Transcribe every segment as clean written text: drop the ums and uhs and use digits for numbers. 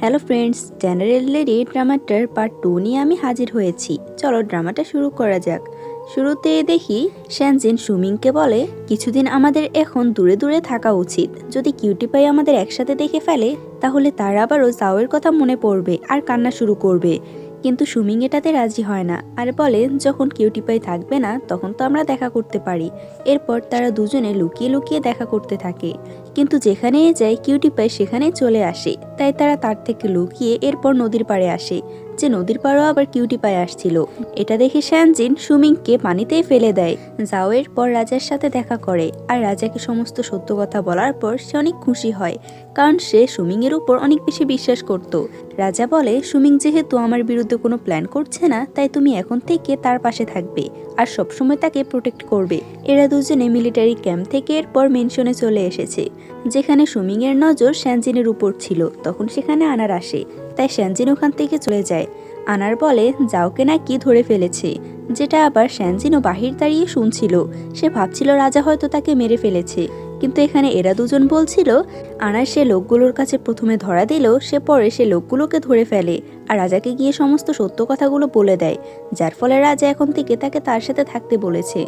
Hello friends, general lady ড্রামাটার part 2 নিয়ে আমি হাজির হয়েছি। চলো ড্রামাটা শুরু করা যাক। শুরুতে দেখি শ্যানজিন সুমিংকে বলে, কিছুদিন আমাদের এখন দূরে দূরে থাকা উচিত। যদি কিউটি পাই আমাদের একসাথে দেখে ফেলে তাহলে তার আবারও জাওয়ের কথা মনে পড়বে আর কান্না শুরু করবে। কিন্তু সুমিং এটাতে রাজি হয় না আর বলে, যখন কিউটি পাই থাকবে না তখন তো আমরা দেখা করতে পারি। এরপর তারা দুজনে লুকিয়ে লুকিয়ে দেখা করতে থাকে, কিন্তু যেখানে যায় কিউটি পাই সেখানে চলে আসে। তাই তারা তার থেকে লুকিয়ে এরপর নদীর পাড়ে আসে, যে নদীর পাড়েও আবার কিউটি পাই আসছিল। এটা দেখে শ্যানজিন সুমিংকে পানিতেই ফেলে দেয়। জাওয়ের পর রাজার সাথে দেখা করে আর রাজাকে সমস্ত সত্য কথা বলার পর সে অনেক খুশি হয়, কারণ সে সুমিং এর উপর অনেক বেশি বিশ্বাস করত। রাজা বলে, সুমিং যেহেতু আমার বিরুদ্ধে কোনো প্ল্যান করছে না, তাই তুমি এখন থেকে তার পাশে থাকবে আর সবসময় তাকে প্রোটেক্ট করবে। এরা দুজনে মিলিটারি ক্যাম্প থেকে এরপর মেনশনে চলে এসেছে, যেখানে সুমিং এর নজর শ্যানজিনের উপর ছিল। তখন সেখানে আনার আসে, তাই শ্যানজিন ওখান থেকে চলে যায়। আনার বলে জাওকে নাকি ধরে ফেলেছে, যেটা আবার শ্যানজিনও বাহির দাঁড়িয়ে শুনছিল। সে ভাবছিল রাজা হয়তো তাকে মেরে ফেলেছে, কিন্তু এখানে এরা দুজন বলছিল আনার সে লোকগুলোর কাছে প্রথমে ধরা দিল, সে পরে সে লোকগুলোকে ধরে ফেলে আর রাজাকে গিয়ে সমস্ত সত্য কথাগুলো বলে দেয়, যার ফলে রাজা এখন থেকে তাকে তার সাথে থাকতে বলেছে।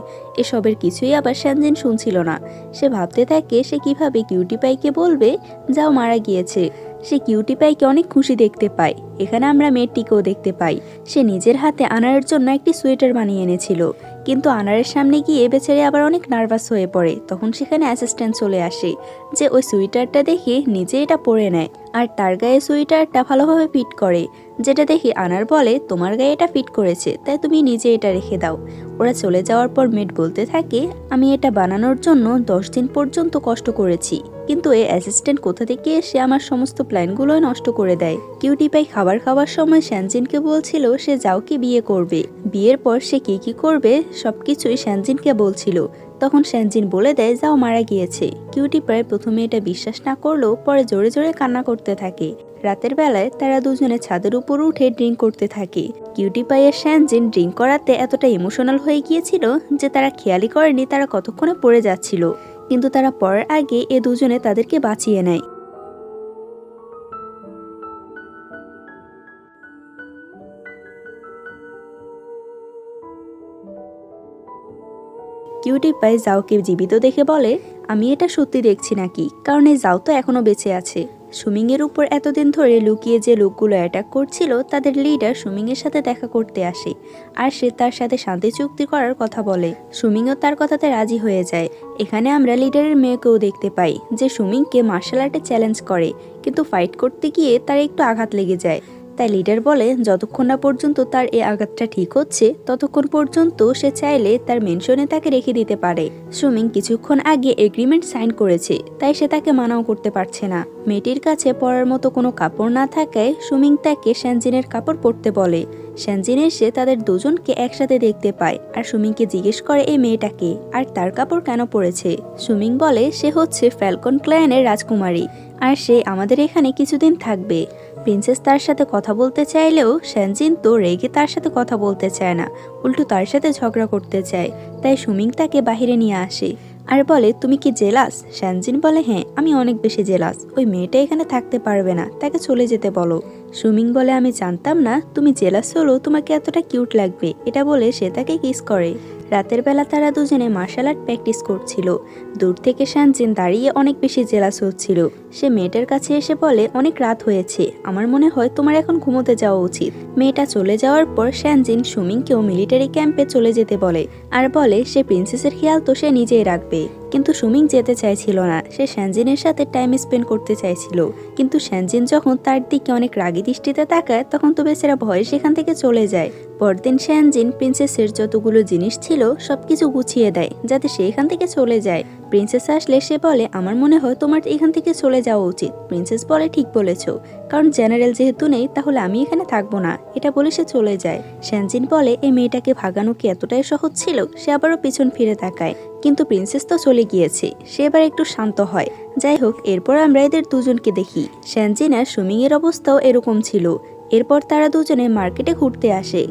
এসবের কিছুই আবার শ্যানজিন শুনছিল না। সে ভাবতে থাকে সে কিভাবে কিউটি পাইকে বলবে যাও মারা গিয়েছে। সে কিউটি পাইকে অনেক খুশি দেখতে পায়। এখানে আমরা মেয়েটিকেও দেখতে পাই, সে নিজের হাতে আনারের জন্য একটি সোয়েটার বানিয়ে এনেছিল, কিন্তু আনারের সামনে গিয়ে বেচারি আবার অনেক নার্ভাস হয়ে পড়ে। তখন সেখানে অ্যাসিস্ট্যান্ট চলে আসে, যে ওই সোয়েটারটা দেখে নিজে এটা পরে নেয় আর তার গায়ে সোয়েটারটা ভালোভাবে ফিট করে, যেটা দেখে আনার বলে, তোমার গায়ে এটা ফিট করেছে তাই তুমি নিজে এটা রেখে দাও। ওরা চলে যাওয়ার পর মেট বলতে থাকে, আমি এটা বানানোর জন্য 10 দিন পর্যন্ত কষ্ট করেছি, কিন্তু এই অ্যাসিস্ট্যান্ট কোথা থেকে এসে আমার সমস্ত প্ল্যানগুলোই নষ্ট করে দেয়। কিউটি পাই খাবার খাওয়ার সময় শ্যানজিনকে বলছিল সে জাওকে বিয়ে করবে, বিয়ের পর সে কি করবে সবকিছুই শ্যানজিনকে বলছিল। তখন শ্যানজিন বলে দেয় জাও মারা গিয়েছে। কিউটি পাই প্রথমে এটা বিশ্বাস না করলেও পরে জোরে জোরে কান্না করতে থাকে। রাতের বেলায় তারা দুজনে ছাদের উপর উঠে ড্রিঙ্ক করতে থাকে। কিউটি পাইয়ের শ্যানজিন ড্রিঙ্ক করাতে এতটা ইমোশনাল হয়ে গিয়েছিল যে তারা খেয়ালই করেনি তারা কতক্ষণে পড়ে যাচ্ছিল, কিন্তু তারা পড়ার আগে এ দুজনে তাদেরকে বাঁচিয়ে নেয়। কিউটি পাই জাওকে জীবিত দেখে বলে, আমি এটা সত্যি দেখছি নাকি, কারণ এই জাও তো এখনো বেঁচে আছে। সুমিং এর উপর এতদিন ধরে লুকিয়ে যে লোকগুলো অ্যাটাক করছিল তাদের লিডার সুমিং এর সাথে দেখা করতে আসে আর সে তার সাথে শান্তি চুক্তি করার কথা বলে। সুমিংও তার কথাতে রাজি হয়ে যায়। এখানে আমরা লিডারের মেয়েকেও দেখতে পাই, যে সুমিংকে মার্শাল আর্টে চ্যালেঞ্জ করে, কিন্তু ফাইট করতে গিয়ে তার একটু আঘাত লেগে যায়। তাই লিডার বলে যতক্ষণ না পর্যন্ত তার এই আঘাতটা ঠিক হচ্ছে ততক্ষণ পর্যন্ত সে চাইলে তার মেনশনে তাকে রেখে দিতে পারে। সুমিং কিছুক্ষণ আগে এগ্রিমেন্ট সাইন করেছে, তাই সে তাকে মানাও করতে পারছে না। মেয়েটির কাছে পরার মতো কোনো কাপড় না থাকায় সুমিং তাকে শ্যানজিনের কাপড় পরতে বলে। শ্যানজিন এসে তাদের দুজনকে একসাথে দেখতে পায় আর সুমিংকে জিজ্ঞেস করে এই মেয়েটাকে আর তার কাপড় কেন পরেছে। সুমিং বলে সে হচ্ছে ফ্যালকন ক্ল্যানের রাজকুমারী আর সে আমাদের এখানে কিছুদিন থাকবে। প্রিন্সেস তার সাথে কথা বলতে চাইলেও শ্যানজিন তো রেগে তার সাথে কথা বলতে চায় না, উল্টো তার সাথে ঝগড়া করতে চায়। তাই সুমিং তাকে বাহিরে নিয়ে আসে আর বলে, তুমি কি জেলাস? শ্যানজিন বলে, হ্যাঁ আমি অনেক বেশি জেলাস। ওই মেয়েটা এখানে থাকতে পারবে না, তাকে চলে যেতে বলো। সুমিং বলে, আমি জানতাম না তুমি জেলাস হলেও তোমাকে এতটা কিউট লাগবে। এটা বলে সে তাকে কিস করে। রাতের বেলা তারা দুজনে মার্শাল আর্ট প্র্যাকটিস করছিল। দূর থেকে শ্যানজিন দাঁড়িয়ে অনেক বেশি জেলাস হচ্ছিল। সে মেয়েটার কাছে এসে বলে, অনেক রাত হয়েছে, আমার মনে হয় তোমার এখন ঘুমোতে যাওয়া উচিত। মেয়েটা চলে যাওয়ার পর শ্যানজিন সুমিংকেও মিলিটারি ক্যাম্পে চলে যেতে বলে আর বলে সে প্রিন্সেসের খেয়াল তো সে নিজেই রাখবে। কিন্তু সুমিং যেতে চাইছিল না, সে শ্যানজিনের সাথে টাইম স্পেন্ড করতে চাইছিল। কিন্তু শ্যানজিন যখন তার দিকে অনেক রাগী দৃষ্টিতে তাকায় তখন তো বেচারা ভয়ে সেখান থেকে চলে যায়। পরদিন শ্যানজিন প্রিন্সেসের যতগুলো জিনিস ছিল সবকিছু গুছিয়ে দেয় যাতে সে এখান থেকে চলে যায়। প্রিন্সেস আসলে সে বলে, আমার মনে হয় তোমার এখান থেকে চলে যাওয়া উচিত। প্রিন্সেস বলে, ঠিক বলেছো, কারণ জেনারেল যেহেতু নেই তাহলে আমি এখানে থাকবো না। এটা বলে সে চলে যায়। শ্যানজিন বলে, এই মেয়েটাকে ভাগানো কি এতটাই সহজ ছিল? সে আবারও পিছন ফিরে তাকায়, কিন্তু প্রিন্সেস তো চলে গিয়েছে। সে এবার একটু শান্ত হয়। যাই হোক, এরপর আমরা এদের দুজনকে দেখি। শ্যানজিন আর সুমিং এর অবস্থাও এরকম ছিল। এরপর তারা দুজনে মার্কেটে ঘুরতে আসে।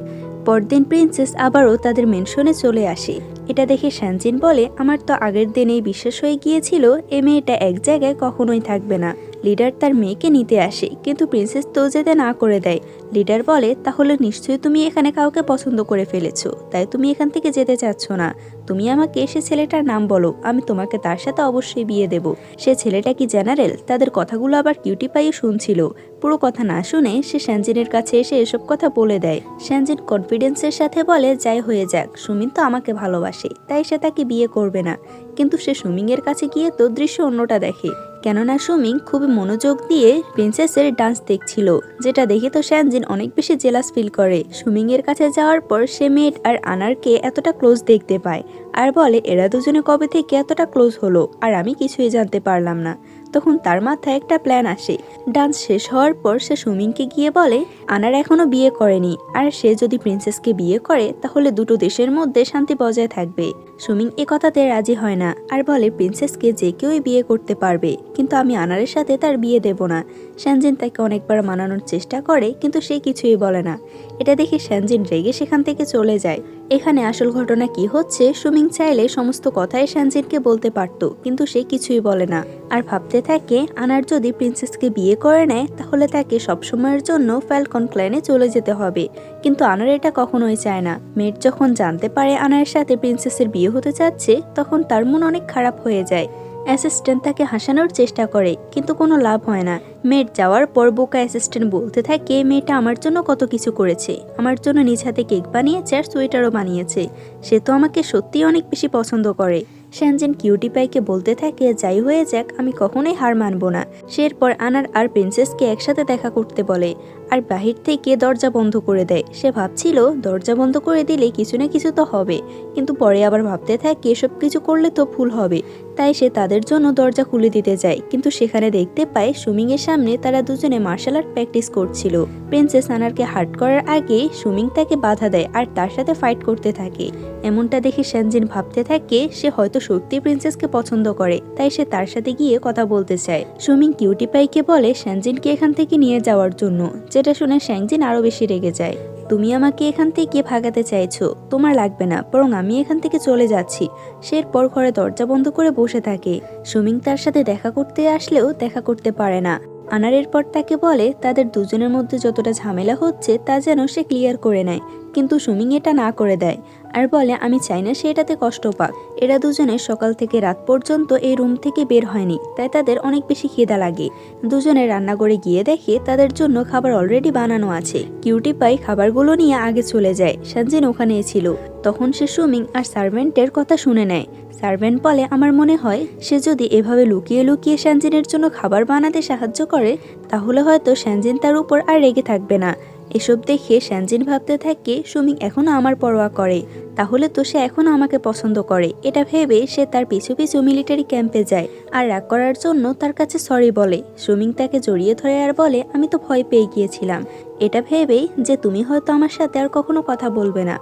পরদিন প্রিন্সেস আবারও তাদের মেনশনে চলে আসে। এটা দেখে শ্যানজিন বলে, আমার তো আগের দিনেই বিশ্বাস হয়ে গিয়েছিল এ মেয়েটা এক জায়গায় কখনোই থাকবে না। লিডার তার মেয়েকে নিতে আসে, কিন্তু প্রিন্সেস তো যেতে না করে দেয়। লিডার বলে, তাহলে নিশ্চয়ই তুমি এখানে কাউকে পছন্দ করে ফেলেছো, তাই তুমি এখান থেকে যেতে চাচ্ছ না। তুমি আমাকে সে ছেলেটার নাম বলো, আমি তোমাকে তার সাথে অবশ্যই বিয়ে দেব। সে ছেলেটা কি জেনারেল? তাদের কথাগুলো আবার কিউটি পাইও শুনছিল। পুরো কথা না শুনে সে শ্যানজিনের কাছে এসে এসব কথা বলে দেয়। শ্যানজিন কনফিডেন্সের সাথে বলে, যাই হয়ে যাক, সুমিন তো আমাকে ভালোবাসে, তাই সে তাকে বিয়ে করবে না। কিন্তু সে সুমিংয়ের কাছে গিয়ে তো দৃশ্য অন্যটা দেখে, কেননা সুমিং খুবই মনোযোগ দিয়ে প্রিন্সেসের ডান্স দেখছিল, যেটা দেখে তো শ্যানজিন অনেক বেশি জেলাস ফিল করে। সুমিংয়ের কাছে যাওয়ার পর সে মেড আর আনারকে এতটা ক্লোজ দেখতে পায় আর বলে, এরা দুজনে কবে থেকে এতটা ক্লোজ হলো আর আমি কিছুই জানতে পারলাম না। তখন তার মাথায় একটা প্ল্যান আসে। ডান্স শেষ হওয়ার পর সে সুমিংকে গিয়ে বলে, আনার এখনো বিয়ে করেনি, আর সে যদি প্রিন্সেসকে বিয়ে করে তাহলে দুটো দেশের মধ্যে শান্তি বজায় থাকবে। সুমিং এ কথাতে রাজি হয় না আর বলে, প্রিন্সেসকে যে কেউই বিয়ে করতে পারবে, কিন্তু আমি আনারের সাথে তার বিয়ে দেব না। শ্যানজিন তাকে অনেকবার মানানোর চেষ্টা করে, কিন্তু সে কিছুই বলে না। এটা দেখে শ্যানজিন রেগে সেখান থেকে চলে যায়। এখানে আসল ঘটনা কি হচ্ছে, সুমিং চাইলে সমস্ত কথাই শ্যানজিনকে বলতে পারত, কিন্তু সে কিছুই বলে না আর ভাবতে থাকে, আনার যদি প্রিন্সেসকে বিয়ে করে নেয় তাহলে তাকে সবসময়ের জন্য ফ্যালকন ক্ল্যানে চলে যেতে হবে। কিন্তু আনার এটা কখনোই চায় না। মেড যখন জানতে পারে আনারের সাথে প্রিন্সেসের বিয়ে হতে যাচ্ছে, তখন তার মন অনেক খারাপ হয়ে যায়। অ্যাসিস্ট্যান্ট তাকে হাসানোর চেষ্টা করে, কিন্তু কোনো লাভ হয় না। মেয়ের যাওয়ার পর বোকা অ্যাসিস্ট্যান্ট বলতে থাকে, মেয়েটা আমার জন্য কত কিছু করেছে, আমার জন্য নিজ হাতে কেক বানিয়েছে আর সোয়েটারও বানিয়েছে, সে তো আমাকে সত্যিই অনেক বেশি পছন্দ করে। শ্যানজিন কিউটি পাইকে বলতে থাকে, যাই হয়ে যাক, আমি কখনোই হার মানব না। সে এরপর আনার আর প্রিন্সেসকে একসাথে দেখা করতে বলে আর বাহির থেকে দরজা বন্ধ করে দেয়। সে ভাবছিল দরজা বন্ধ করে দিলে কিছু না কিছু তো হবে, কিন্তু পরে আবার ভাবতে থাকে এসব কিছু করলে তো ভুল হবে, তাই সে তাদের জন্য দরজা খুলে দিতে যায়। কিন্তু সেখানে দেখতে পায় সুমিং এর সামনে তারা দুজনে মার্শাল আর্ট প্র্যাকটিস করছিল। প্রিন্সেস আনারকে হার্ট করার আগে সুমিং তাকে বাধা দেয় আর তার সাথে ফাইট করতে থাকে। এমনটা দেখে শ্যানজিন ভাবতে থাকে সে হয়তো সত্যি প্রিন্সেসকে পছন্দ করে, তাই সে তার সাথে গিয়ে কথা বলতে চায়। সুমিং কিউটি পাইকে বলে শ্যানজিনকে এখান থেকে নিয়ে যাওয়ার জন্য, যেটা শুনে শ্যানজিন আরো বেশি রেগে যায়। তুমি আমাকে এখান থেকে ভাগাতে চাইছো, তোমার লাগবে না, বরং আমি এখান থেকে চলে যাচ্ছি। সে এরপর ঘরে দরজা বন্ধ করে বসে থাকে। সুমিং তার সাথে দেখা করতে আসলেও দেখা করতে পারে না। আনারের পর তাকে বলে তাদের দুজনের মধ্যে যতটা ঝামেলা হচ্ছে তা যেন সে ক্লিয়ার করে নেয়, কিন্তু সুমিং এটা না করে দেয় আর বলে, আমি চাই না সে এটাতে কষ্ট পাক। এরা দুজনে সকাল থেকে রাত পর্যন্ত এই রুম থেকে বের হয়নি, তাই তাদের অনেক বেশি খিদা লাগে। দুজনে রান্নাঘরে গিয়ে দেখে তাদের জন্য খাবার অলরেডি বানানো আছে। কিউটি পাই খাবারগুলো নিয়ে আগে চলে যায়, শ্যানজিন ওখানে ছিল। তখন সে সুমিং আর সার্ভেন্টের কথা শুনে নেয়। সার্ভেন্ট বলে, আমার মনে হয় সে যদি এভাবে লুকিয়ে লুকিয়ে শ্যানজিনের জন্য খাবার বানাতে সাহায্য করে তাহলে হয়তো শ্যানজিন তার উপর আর রেগে থাকবে না। এসব দেখে শ্যানজিন ভাবতে থাকে, সুমিং এখনো আমার পরোয়া করে, তাহলে তো সে এখনো আমাকে পছন্দ করে। এটা ভেবে সে তার পিছু পিছু মিলিটারি ক্যাম্পে যায় আর রাগ করার জন্য তার কাছে সরি বলে। সুমিং তাকে জড়িয়ে ধরে আর বলে, আমি তো ভয় পেয়ে গিয়েছিলাম, এটা ভেবেই যে তুমি হয়তো আমার সাথে আর কখনো কথা বলবে না।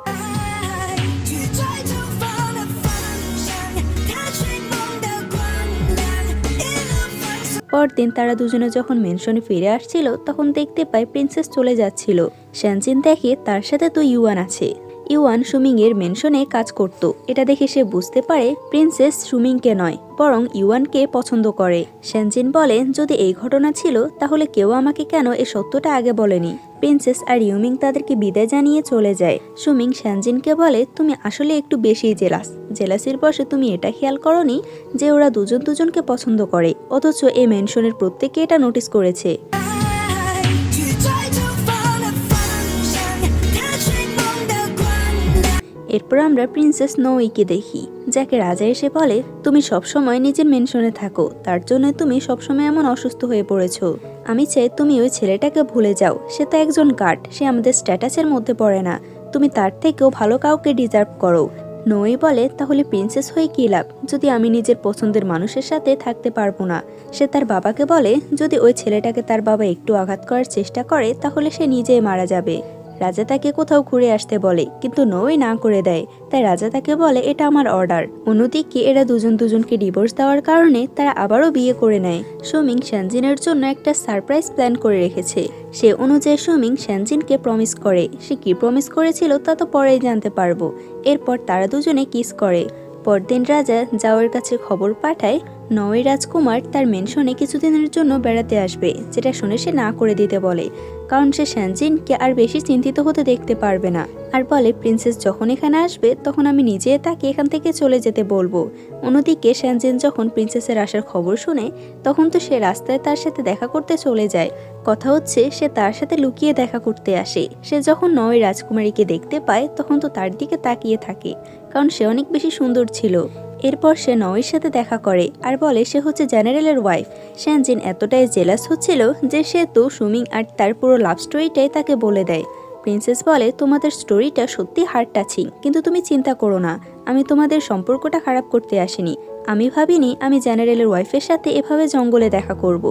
পরদিন তারা দুজনে যখন মেনশনে ফিরে আসছিল তখন দেখতে পায় প্রিন্সেস চলে যাচ্ছিল। শ্যানজিন দেখে তার সাথে তো ইউয়ান আছে। ইউয়ান সুমিং এর মেনশনে কাজ করত। এটা দেখে সে বুঝতে পারে প্রিন্সেস সুমিংকে নয় বরং ইউয়ানকে পছন্দ করে। শ্যানজিন বলে, যদি এই ঘটনা ছিল তাহলে কেউ আমাকে কেন এই সত্যটা আগে বলেনি। প্রিন্সেস আর ইউমিং তাদেরকে বিদায় জানিয়ে চলে যায়। সুমিং শ্যানজিনকে বলে, তুমি আসলে একটু বেশিই জেলাসির বশে তুমি এটা খেয়াল করনি যে ওরা দুজন দুজনকে পছন্দ করে, অথচ এই মেনশনের প্রত্যেকে এটা নোটিস করেছে। এরপর আমরা প্রিন্সেস নোইকে দেখি, যাকে রাজা এসে বলে, তুমি সবসময় নিজের মেনশনে থাকো, তার জন্য তুমি সবসময় এমন অসুস্থ হয়ে পড়েছো। আমি চাই তুমি ওই ছেলেটাকে ভুলে যাও, সে তো একজন গার্ড, সে আমাদের স্ট্যাটাসের মধ্যে পড়ে না, তুমি তার থেকেও ভালো কাউকে ডিজার্ভ করো। নোই বলে, তাহলে প্রিন্সেস হয়ে কী লাভ যদি আমি নিজের পছন্দের মানুষের সাথে থাকতে পারবো না। সে তার বাবাকে বলে, যদি ওই ছেলেটাকে তার বাবা একটু আঘাত করার চেষ্টা করে তাহলে সে নিজেই মারা যাবে। রাজা তাকে কোথাও ঘুরে আসতে বলে, কিন্তু নোই না করে দেয়, তাই রাজা তাকে বলে, এটা আমার অর্ডার। অন্যদিকে এরা দুজন দুজনকে ডিভোর্স দেওয়ার কারণে তারা আবারও বিয়ে করে নেয়। সুমিং শ্যানজিনের জন্য একটা সারপ্রাইজ প্ল্যান করে রেখেছে। সে অনুযায়ী সুমিং শ্যানজিনকে প্রমিস করে। সে কি প্রমিস করেছিল তা তো পরেই জানতে পারবো। এরপর তারা দুজনে কিস করে। পরদিন রাজা জাওয়ের কাছে খবর পাঠায় নওয়ে রাজকুমার তার মেনশনে কিছুদিনের জন্য বেড়াতে আসবে, যেটা শুনে সে না করে দিতে বলে, কারণ সে শ্যানজিনকে আর বেশি চিন্তিত হতে দেখতে পারবে না। আর বলে প্রিন্সেস যখন এখানে আসবে তখন আমি নিজে তাকে এখান থেকে চলে যেতে বলবো। অন্যদিকে শ্যানজিন যখন প্রিন্সেসের আসার খবর শুনে তখন তো সে রাস্তায় তার সাথে দেখা করতে চলে যায়। কথা হচ্ছে সে তার সাথে লুকিয়ে দেখা করতে আসে। সে যখন নওয়ে রাজকুমারীকে দেখতে পায় তখন তো তার দিকে তাকিয়ে থাকে, কারণ সে অনেক বেশি সুন্দর ছিল। এরপর সে নওয়ের সাথে দেখা করে আর বলে সে হচ্ছে জেনারেলের ওয়াইফ। শ্যানজিন এতটাই জেলাস হচ্ছিল যে সে তো সুমিং আর তার পুরো লাভ স্টোরিটাই তাকে বলে দেয়। প্রিন্সেস বলে তোমাদের স্টোরিটা সত্যি হার্ট টাচিং, কিন্তু তুমি চিন্তা করো না, আমি তোমাদের সম্পর্কটা খারাপ করতে আসিনি। আমি ভাবিনি আমি জেনারেলের ওয়াইফের সাথে এভাবে জঙ্গলে দেখা করব।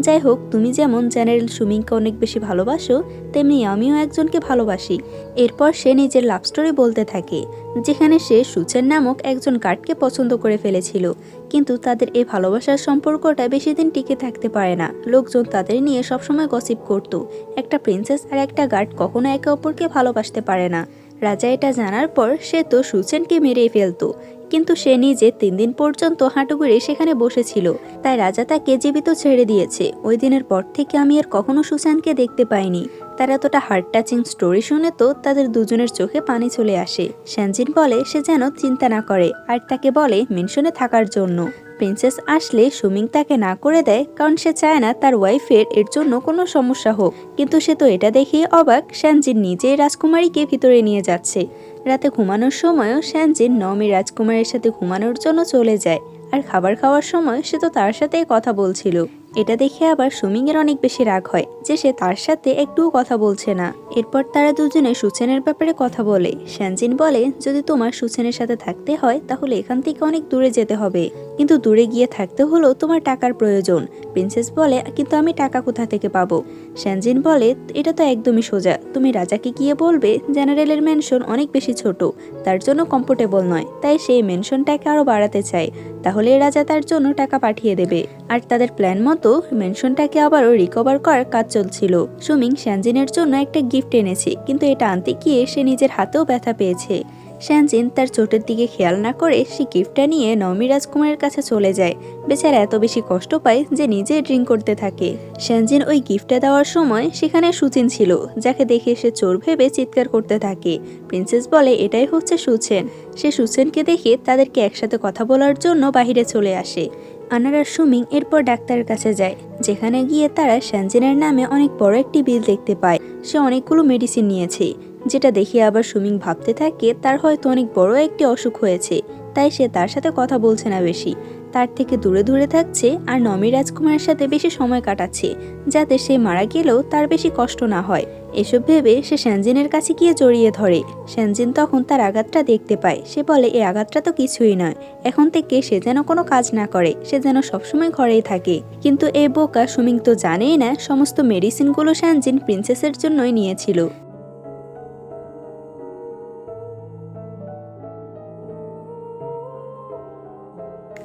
যাই হোক, তুমি যেমন জেনারেল সুমিংকে অনেক বেশি ভালোবাসো, তেমনি আমিও একজনকে ভালোবাসি। এরপর সে নিজের লাভ স্টোরি বলতে থাকে, যেখানে সে সুচেন নামক একজন গার্ডকে পছন্দ করে ফেলেছিল, কিন্তু তাদের এই ভালোবাসার সম্পর্কটা বেশি দিন টিকে থাকতে পারে না। লোকজন তাদের নিয়ে সবসময় গসিপ করত, একটা প্রিন্সেস আর একটা গার্ড কখনো একে অপরকে ভালোবাসতে পারে না। রাজা এটা জানার পর সে তো সুচেনকে মেরে ফেলতো, কিন্তু সে নিজে 3 দিন পর্যন্ত হাঁটু গেড়ে সেখানে বসেছিল, তাই রাজা তাকে জীবিত ছেড়ে দিয়েছে। ওই দিনের পর থেকে আমি আর কখনো সুচেনকে দেখতে পাইনি। তার এতটা হার্ট টাচিং স্টোরি শুনে তো তাদের দুজনের চোখে পানি চলে আসে। শ্যানজিন বলে সে যেন চিন্তা না করে আর তাকে বলে মেনশনে থাকার জন্য। প্রিন্সেস আসলে সুমিং তাকে না করে দেয়, কারণ সে চায় না তার ওয়াইফের এর জন্য কোনো সমস্যা হোক। কিন্তু সে তো এটা দেখে অবাক, শ্যানজিন নিজেই রাজকুমারীকে ভিতরে নিয়ে যাচ্ছে। রাতে ঘুমানোর সময়ও শ্যানজিন নওমি রাজকুমারের সাথে ঘুমানোর জন্য চলে যায়, আর খাবার খাওয়ার সময় সে তো তার সাথেই কথা বলছিল। এটা দেখে আবার সুমিংয়ের অনেক বেশি রাগ হয় যে সে তার সাথে একটুও কথা বলছে না। এরপর তারা দুজনে সুচেনের ব্যাপারে কথা বলে। শ্যানজিন বলে যদি তোমার সুচেনের সাথে থাকতে হয় তাহলে এখান থেকে অনেক দূরে যেতে হবে, কিন্তু দূরে গিয়ে থাকতে হলেও তোমার টাকার প্রয়োজন। প্রিন্সেস বলে কিন্তু আমি টাকা কোথা থেকে পাবো? শ্যানজিন বলে এটা তো একদমই সোজা, তুমি রাজাকে গিয়ে বলবে জেনারেলের মেনশন অনেক বেশি ছোট, তার জন্য কমফোর্টেবল নয়, তাই সেই মেনশনটাকে আরো বাড়াতে চায়। তাহলে রাজা তার জন্য টাকা পাঠিয়ে দেবে। আর তাদের প্ল্যান মতো মেনশনটাকে আবারও রিকভার করার কাজ চলছিল। সুমিং শ্যানজিনের জন্য একটা গিফট এনেছে, কিন্তু এটা আনতে গিয়ে সে নিজের হাতেও ব্যথা পেয়েছে। শ্যানজিন তার চোটের দিকে খেয়াল না করে সে গিফটটা নিয়ে নওমি রাজকুমারের কাছে চলে যায়। বেচারা এত বেশি কষ্ট পায় যে নিজে ড্রিঙ্ক করতে থাকে। শ্যানজিন ওই গিফটটা দেওয়ার সময় সেখানে সুচেন ছিল, যাকে দেখে সে চোর ভেবে চিৎকার করতে থাকে। প্রিন্সেস বলে এটাই হচ্ছে সুচেন। সে সুচেনকে দেখে তাদেরকে একসাথে কথা বলার জন্য বাহিরে চলে আসে। আনার আর সুমিং এরপর ডাক্তারের কাছে যায়, যেখানে গিয়ে তারা শ্যানজিনের নামে অনেক বড় একটি বিল দেখতে পায়। সে অনেকগুলো মেডিসিন নিয়েছে, যেটা দেখে আবার সুমিং ভাবতে থাকে তার হয়তো অনেক বড় একটি অসুখ হয়েছে, তাই সে তার সাথে কথা বলছে না বেশি, তার থেকে দূরে দূরে থাকছে আর নওমি রাজকুমারের সাথে বেশি সময় কাটাচ্ছে, যাতে সে মারা গেলেও তার বেশি কষ্ট না হয়। এসব ভেবে সে শ্যানজিনের কাছে গিয়ে জড়িয়ে ধরে। শ্যানজিন তখন তার আঘাতটা দেখতে পায়। সে বলে এই আঘাতটা তো কিছুই নয়, এখন থেকে সে যেন কোনো কাজ না করে, সে যেন সবসময় ঘরেই থাকে। কিন্তু এই বোকা সুমিং তো জানেই না সমস্ত মেডিসিনগুলো শ্যানজিন প্রিন্সেসের জন্যই নিয়েছিল।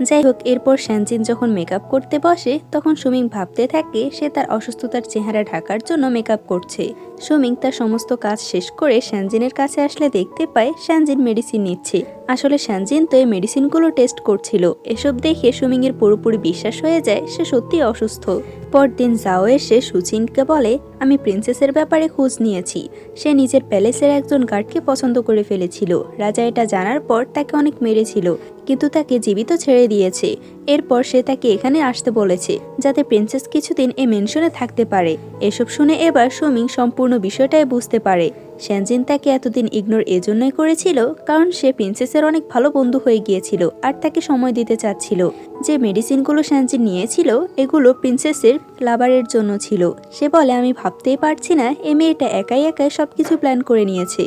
যাই হোক, এরপর শ্যানজিন যখন মেকআপ করতে বসে তখন সুমিং ভাবতে থাকে সে তার অসুস্থতার চেহারা ঢাকার জন্য মেকআপ করছে। সুমিং তার সমস্ত কাজ শেষ করে শ্যানজিনের কাছে আসলে দেখতে পায় শ্যানজিন মেডিসিন নিচ্ছে। আসলে শ্যানজিন তো এই মেডিসিনগুলো টেস্ট করছিল। এসব দেখে সুমিং এর পুরোপুরি বিশ্বাস হয়ে যায় সে সত্যিই অসুস্থ। পরদিন জাও এসে সুচিনকে বলে আমি প্রিন্সেসের ব্যাপারে খোঁজ নিয়েছি, সে নিজের প্যালেসের একজন গার্ডকে পছন্দ করে ফেলেছিল। রাজা এটা জানার পর তাকে অনেক মেরেছিল, কিন্তু তাকে জীবিত ছেড়ে দিয়েছে। এরপর সে তাকে এখানে আসতে বলেছে যাতে প্রিন্সেস কিছুদিন এই মেনশনে থাকতে পারে। এসব শুনে এবার সুমিং সম্পূর্ণ বিষয়টাই বুঝতে পারে। শ্যানজিন তাকে এতদিন ইগনোর এজন্যই করেছিল কারণ সে প্রিন্সেসের অনেক ভালো বন্ধু হয়ে গিয়েছিল আর তাকে সময় দিতে চাচ্ছিল। যে মেডিসিনগুলো শ্যানজিন নিয়েছিল এগুলো প্রিন্সেসের লাভারের জন্য ছিল। সে বলে আমি ভাবতেই পারছি না এই মেয়েটা একাই একাই সবকিছু প্ল্যান করে নিয়েছে।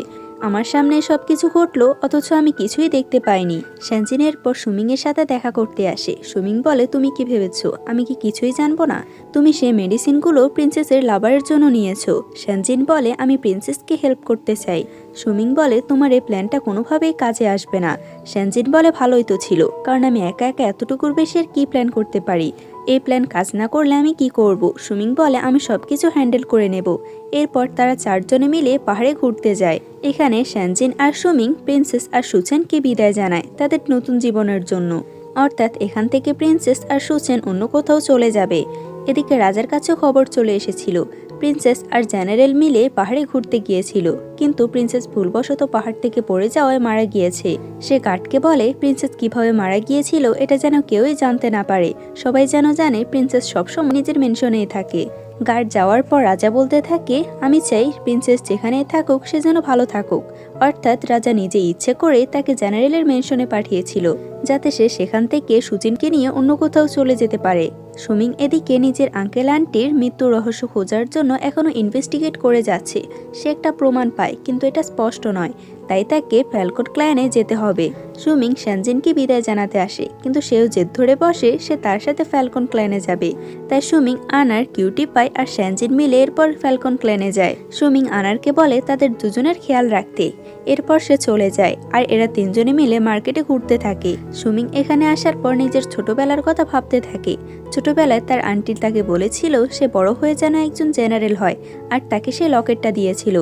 আমার সামনে সবকিছু ঘটলো অথচ আমি কিছুই দেখতে পাইনি। শ্যানজিন এরপর সুমিং এর সাথে দেখা করতে আসে। সুমিং বলে তুমি কি ভেবেছো আমি কি কিছুই জানবো না? তুমি সেই মেডিসিনগুলো প্রিন্সেসের লাভারের জন্য নিয়েছো। শ্যানজিন বলে আমি প্রিন্সেসকে হেল্প করতে চাই। সুমিং বলে তোমার এই প্ল্যানটা কোনোভাবেই কাজে আসবে না। শ্যানজিন বলে ভালোই তো ছিল, কারণ আমি একা একা এতটুকুর বেশি আর কি প্ল্যান করতে পারি। এই প্ল্যান কাজ না করলে আমি কি করব? সুমিং বলে আমি সবকিছু হ্যান্ডেল করে নেব। এরপর তারা চারজনে মিলে পাহাড়ে ঘুরতে যায়। এখানে শ্যানজিন আর সুমিং প্রিন্সেস আর সুচেনকে বিদায় জানায় তাদের নতুন জীবনের জন্য। অর্থাৎ এখান থেকে প্রিন্সেস আর সুচেন অন্য কোথাও চলে যাবে। এদিকে রাজার কাছেও খবর চলে এসেছিল, প্রিন্সেস আর জেনারেল মিলে পাহাড়ে ঘুরতে গিয়েছিল, কিন্তু প্রিন্সেস ভুলবশত পাহাড় থেকে পড়ে যাওয়ায় মারা গিয়েছে। সে গার্ডকে বলে প্রিন্সেস কিভাবে মারা গিয়েছিল এটা যেন কেউই জানতে না পারে, সবাই যেন জানে প্রিন্সেস সবসময় নিজের মেনশনেই থাকে। গার্ড যাওয়ার পর রাজা বলতে থাকে, আমি চাই প্রিন্সেস যেখানেই থাকুক সে যেন ভালো থাকুক। অর্থাৎ রাজা নিজে ইচ্ছে করে তাকে জেনারেলের মেনশনে পাঠিয়েছিল, যাতে সে সেখান থেকে সুচিনকে নিয়ে অন্য কোথাও চলে যেতে পারে। সুমিং এদিকে নিজের আঙ্কেল আন্টির মৃত্যুর রহস্য খোঁজার জন্য এখনো ইনভেস্টিগেট করে যাচ্ছে। সে একটা প্রমাণ পায়, কিন্তু এটা স্পষ্ট নয়, তাই তাকে ফ্যালকন ক্ল্যানে যেতে হবে। সুমিং শ্যানজিনকে বিদায় জানাতে আসে, কিন্তু সেও জেদ ধরে বসে সে তার সাথে ফ্যালকন ক্ল্যানে যাবে। তাই সুমিং, আনার, কিউটি পাই আর শ্যানজিন মিলে এরপর ফ্যালকন ক্ল্যানে যায়। সুমিং আনারকে বলে তাদের দুজনের খেয়াল রাখতে। এরপর সে চলে যায় আর এরা তিনজনে মিলে মার্কেটে ঘুরতে থাকে। সুমিং এখানে আসার পর নিজের ছোটবেলার কথা ভাবতে থাকে। ছোটবেলায় তার আন্টি তাকে বলেছিল সে বড় হয়ে যেন একজন জেনারেল হয়, আর তাকে সে লকেটটা দিয়েছিল,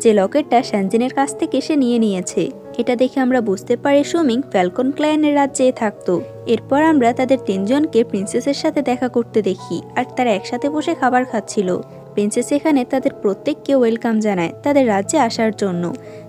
যে লকেটটা শ্যানজিনের কাছ থেকে সে নিয়েছে। এটা দেখে আমরা বুঝতে পারি সুমিং ফ্যালকন ক্ল্যানের রাজ্যে থাকতো। এরপর আমরা তাদের তিনজনকে প্রিন্সেসের সাথে দেখা করতে দেখি, আর তারা একসাথে বসে খাবার খাচ্ছিল। প্রিন্সেস এখানে তাদের প্রত্যেককে ওয়েলকাম জানায় তাদের রাজ্যে আসার জন্য।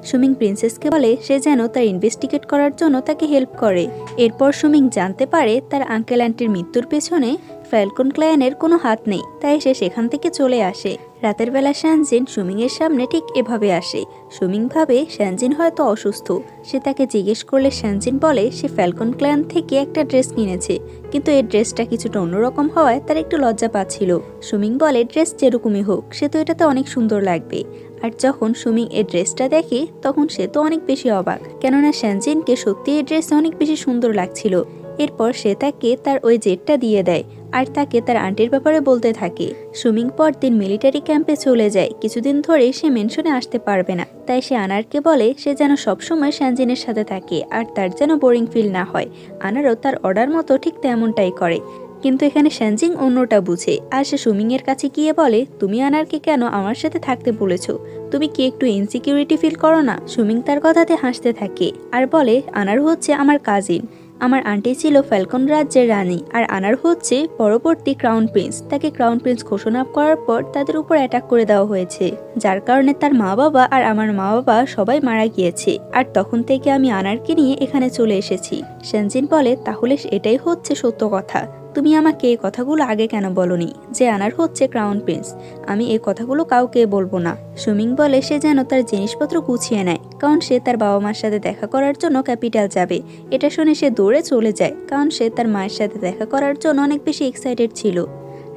সুমিং প্রিন্সেসকে বলে সে যেন তার ইনভেস্টিগেট করার জন্য তাকে হেল্প করে। এরপর সুমিং জানতে পারে তার আঙ্কেল আন্টির মৃত্যুর পেছনে ফ্যালকন ক্ল্যানের কোনো হাত নেই, তাই সে সেখান থেকে চলে আসে। রাতের বেলা শ্যানজিন সুমিংয়ের সামনে ঠিক এভাবে আসে। সুমিং ভাবে শ্যানজিন হয়তো অসুস্থ। সে তাকে জিজ্ঞেস করলে শ্যানজিন বলে সে ফ্যালকন ক্ল্যান থেকে একটা ড্রেস কিনেছে, কিন্তু এই ড্রেসটা কিছুটা অন্যরকম হওয়ায় তার একটু লজ্জা পাচ্ছিল। সুমিং বলে ড্রেস যেরকমই হোক সে তো এটাতে অনেক সুন্দর লাগবে। আর যখন সুমিং এই ড্রেসটা দেখে তখন সে তো অনেক বেশি অবাক, কেননা শ্যানজিনকে সত্যি এই ড্রেস অনেক বেশি সুন্দর লাগছিল। এরপর সে তাকে তার ওই জেটটা দিয়ে দেয় আর তাকে তার আন্টির ব্যাপারে বলতে থাকে। সুমিং পরদিন মিলিটারি ক্যাম্পে চলে যায়। কিছুদিন ধরে সে মেনশনে আসতে পারবে না, তাই সে আনারকে বলে সে যেন সবসময় শ্যানজিনের সাথে থাকে আর তার যেন বোরিং ফিল না হয়। আনারও তার অর্ডার মতো ঠিক তেমনটাই করে, কিন্তু এখানে শ্যানজিং অন্যটা বুঝে। আর সে সুমিং এর কাছে গিয়ে বলে তুমি আনারকে কেন আমার সাথে থাকতে বলেছো? তুমি কি একটু ইনসিকিউরিটি ফিল করো না? সুমিং তার কথাতে হাসতে থাকে আর বলে আনার হচ্ছে আমার কাজিন। আমার আন্টি ছিল ফ্যালকন রাজ্যের রানী, আর আনার হচ্ছে পরবর্তী ক্রাউন প্রিন্স। তাকে ক্রাউন প্রিন্স ঘোষণা করার পর তাদের উপর অ্যাটাক করে দেওয়া হয়েছে, যার কারণে তার মা বাবা আর আমার মা বাবা সবাই মারা গিয়েছে। আর তখন থেকে আমি আনারকে নিয়ে এখানে চলে এসেছি। শ্যানজিন বলে তাহলে এটাই হচ্ছে সত্য কথা, তুমি আমাকে এই কথাগুলো আগে কেন বলনি যে আনার হচ্ছে ক্রাউন প্রিন্স? আমি এই কথাগুলো কাউকে বলবো না। সুমিং বলে সে যেন তার জিনিসপত্র গুছিয়ে নেয়, কারণ সে তার বাবা মার সাথে দেখা করার জন্য ক্যাপিটাল যাবে। এটা শুনে সে দৌড়ে চলে যায়, কারণ সে তার মায়ের সাথে দেখা করার জন্য অনেক বেশি এক্সাইটেড ছিল।